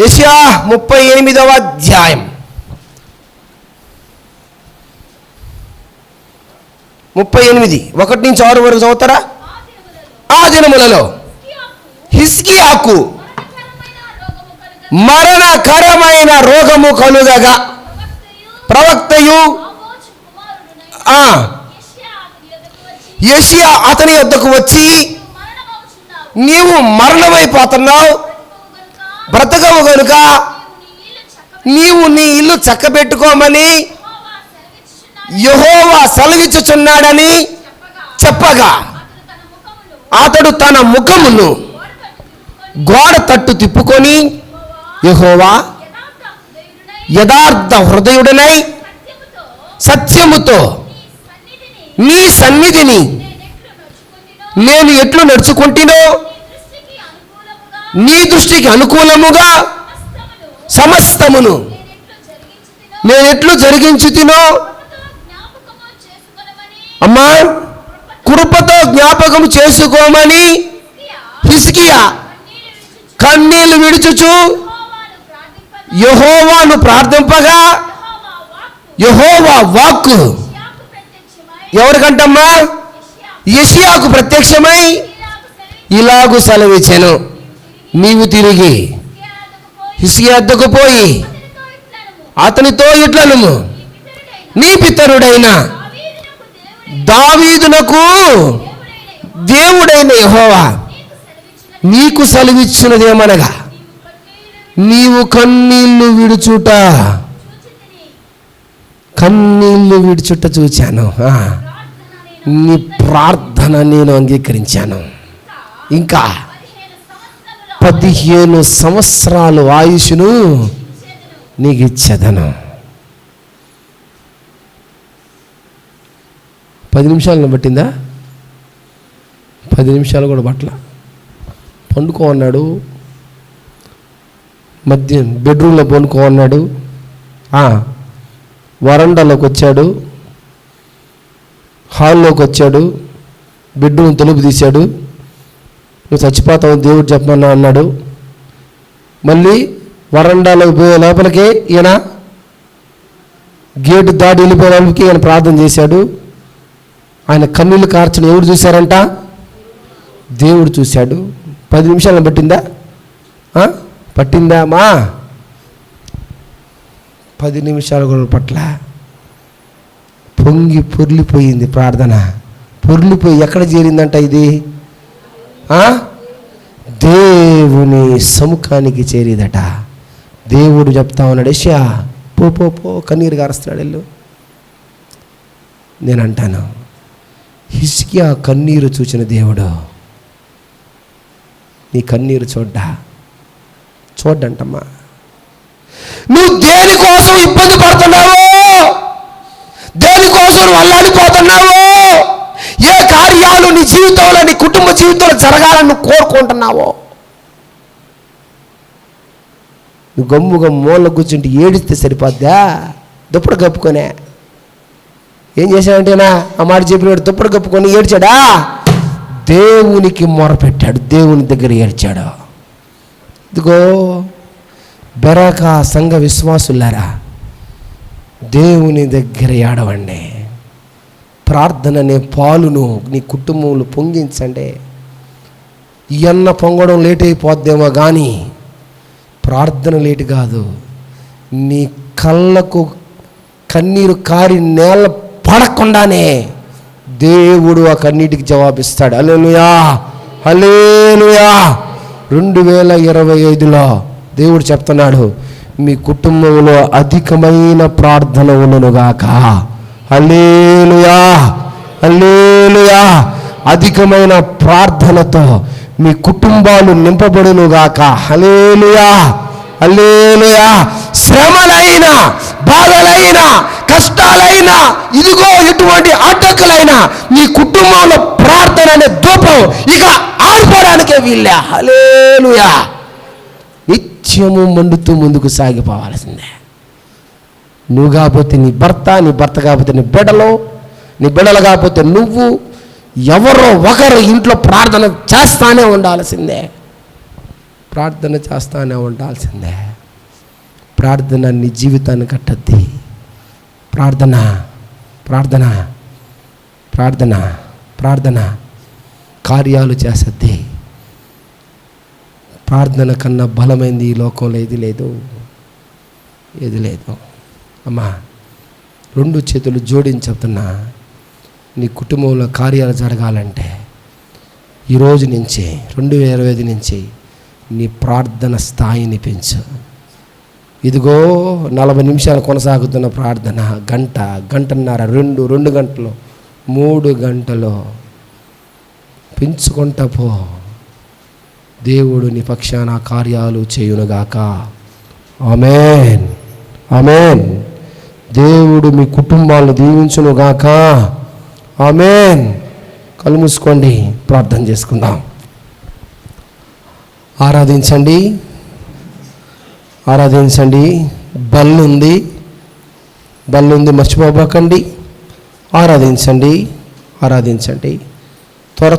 యెషయా 38వ అధ్యాయం 38 1 నుంచి 6 వరకు చదువుతారా? ఆ దినములలో హిజ్కియాకు మరణకరమైన రోగము కలుగగా ప్రవక్తయు యెషయా అతని యొద్దకు వచ్చి, నీవు మరణమైపోతున్నావు, బ్రతకవు గనుక నీవు నీ ఇల్లు చక్కబెట్టుకోమని యెహోవా సెలవిచ్చుచున్నాడని చెప్పగా, అతడు తన ముఖమును గోడ తట్టు తిప్పుకొని, యెహోవా యథార్థ హృదయుడనై సత్యముతో నీ సన్నిధిని నేను ఎట్లు నడుచుకుంటునో, నీ దృష్టికి అనుకూలముగా సమస్తమును నేను ఎట్లు జరిగించుతినో, అమ్మా కృపతో జ్ఞాపకం చేసుకోమని హిజ్కియా కన్నీళ్లు విడుచుచు యెహోవాను ప్రార్థింపగా, యెహోవా వాక్కు ఎవరికంటమ్మా? యెషయాకు ప్రత్యక్షమై ఇలాగు సెలవిచ్చెను, నీవు తిరిగి హిజ్కియా వద్దకు పోయి అతనితో ఇట్లనుము, నీ పితరుడైన దావీదునకు దేవుడైన యెహోవా నీకు సెలవిచ్చినదేమనగా, నీవు కన్నీళ్లు విడుచుట చూచాను, నీ ప్రార్థన నేను అంగీకరించాను. ఇంకా 15 సంవత్సరాలు ఆయుష్ను నీకు ఇచ్చేదను. 10 నిమిషాలను పట్టిందా? 10 నిమిషాలు కూడా పట్ల. పండుకో అన్నాడు, బెడ్రూమ్లో పండుకో అన్నాడు, వరండాలోకి వచ్చాడు, హాల్లోకి వచ్చాడు, బెడ్రూమ్ తలుపు తీశాడు, నువ్వు చచ్చిపోతావు దేవుడు చెప్పమన్నా అన్నాడు. మళ్ళీ వరండాలోకి పోయే లోపలికే ఈయన గేటు దాటి వెళ్ళిపోయే లోపలికి ఈయన ప్రార్థన చేశాడు. ఆయన కన్నీళ్ళు కార్చడం ఎవరు చూశారంట? దేవుడు చూశాడు. 10 నిమిషాలను పట్టిందా? పట్టిందా అమ్మా? 10 నిమిషాలు కూడా పట్ల. పొర్లిపోయింది ప్రార్థన. పొర్లిపోయి ఎక్కడ చేరిందంట ఇది? దేవుని సముఖానికి చేరిదట. దేవుడు చెప్తా ఉన్నాడు, యెషయా పో పో పో, కన్నీరు గారుస్తున్నాడు వెళ్ళు. నేను అంటాను, హిజ్కియా కన్నీరు చూచిన దేవుడు నీ కన్నీరు చూడ్డంటమ్మా. నువ్వు దేనికోసం ఇబ్బంది పడుతున్నావో, దేనికోసం నువ్వు అల్లాడిపోతున్నావో, ఏ కార్యాలు నీ జీవితంలో, నీ కుటుంబ జీవితంలో జరగాలని నువ్వు కోరుకుంటున్నావో, నువ్వు గమ్ముగా మూల కూర్చుంటే ఏడిస్తే సరిపోద్దా? దుప్పటి కప్పుకొనే ఏం చేశాడంటేనా ఆ మాట చెప్పినాడు, దుప్పటి కప్పుకొని ఏడ్చాడా? దేవునికి మొరపెట్టాడు, దేవుని దగ్గర ఏడ్చాడు. ఇదిగో బెరాకా సంఘ విశ్వాసులారా, దేవుని దగ్గర ఏడవండి. ప్రార్థన అనే పాలును నీ కుటుంబంలో పొంగించండి. ఇవన్న పొంగడం లేట్ అయిపోద్దేమో కానీ ప్రార్థన లేటు కాదు. నీ కళ్ళకు కన్నీరు కారి నేల పడకుండానే దేవుడు ఆ కన్నీటికి జవాబిస్తాడు. హల్లెలూయా, హల్లెలూయా. 2025లో దేవుడు చెప్తున్నాడు, మీ కుటుంబంలో అధికమైన ప్రార్థన ఉన్ననుగాక. హల్లెలూయా, హల్లెలూయా. అధికమైన ప్రార్థనతో మీ కుటుంబాలు నింపబడునుగాక. హల్లెలూయా, హల్లెలూయా. శ్రమలైనా, బాధలైనా, కష్టాలైనా, ఇదిగో ఎటువంటి అడ్డంకులైనా మీ కుటుంబంలో ప్రార్థన అనే ధూపం ఇక ఆరిపోవడానికే వీళ్ళే. హల్లెలూయా. నిత్యము మండుతూ ముందుకు సాగిపోవాల్సిందే. నువ్వు కాకపోతే నీ భర్త, నీ భర్త కాకపోతే నీ బిడ్డలు, నీ బిడ్డలు కాకపోతే నువ్వు, ఎవరో ఒకరు ఇంట్లో ప్రార్థన చేస్తానే ఉండాల్సిందే. ప్రార్థన చేస్తానే ఉండాల్సిందే. ప్రార్థన నీ జీవితాన్ని కట్టద్ది. ప్రార్థన ప్రార్థన ప్రార్థన ప్రార్థన కార్యాలు చేసద్ది. ప్రార్థన కన్నా బలమైంది ఈ లోకంలో ఏది లేదు, ఏది లేదు. అమ్మా, 2 చేతులు జోడించి చెప్తున్నా, నీ కుటుంబంలో కార్యాలు జరగాలంటే ఈరోజు నుంచి 2025 నుంచి నీ ప్రార్థన స్థాయిని పెంచు. ఇదిగో 40 నిమిషాలు కొనసాగుతున్న ప్రార్థన గంట, గంటన్నర, 2 గంటలు, 3 గంటలు పెంచుకుంటా పో. దేవుడు నీ పక్షాన కార్యాలు చేయునుగాక. ఆమేన్, ఆమేన్. దేవుడు మీ కుటుంబాలను దీవించునుగాక. ఆమేన్. కళ్ళు మూసుకోండి, ప్రార్థన చేసుకుందాం. ఆరాధించండి, ఆరాధించండి. బల్లుంది మర్చిపోబోకండి. ఆరాధించండి, ఆరాధించండి. త్వర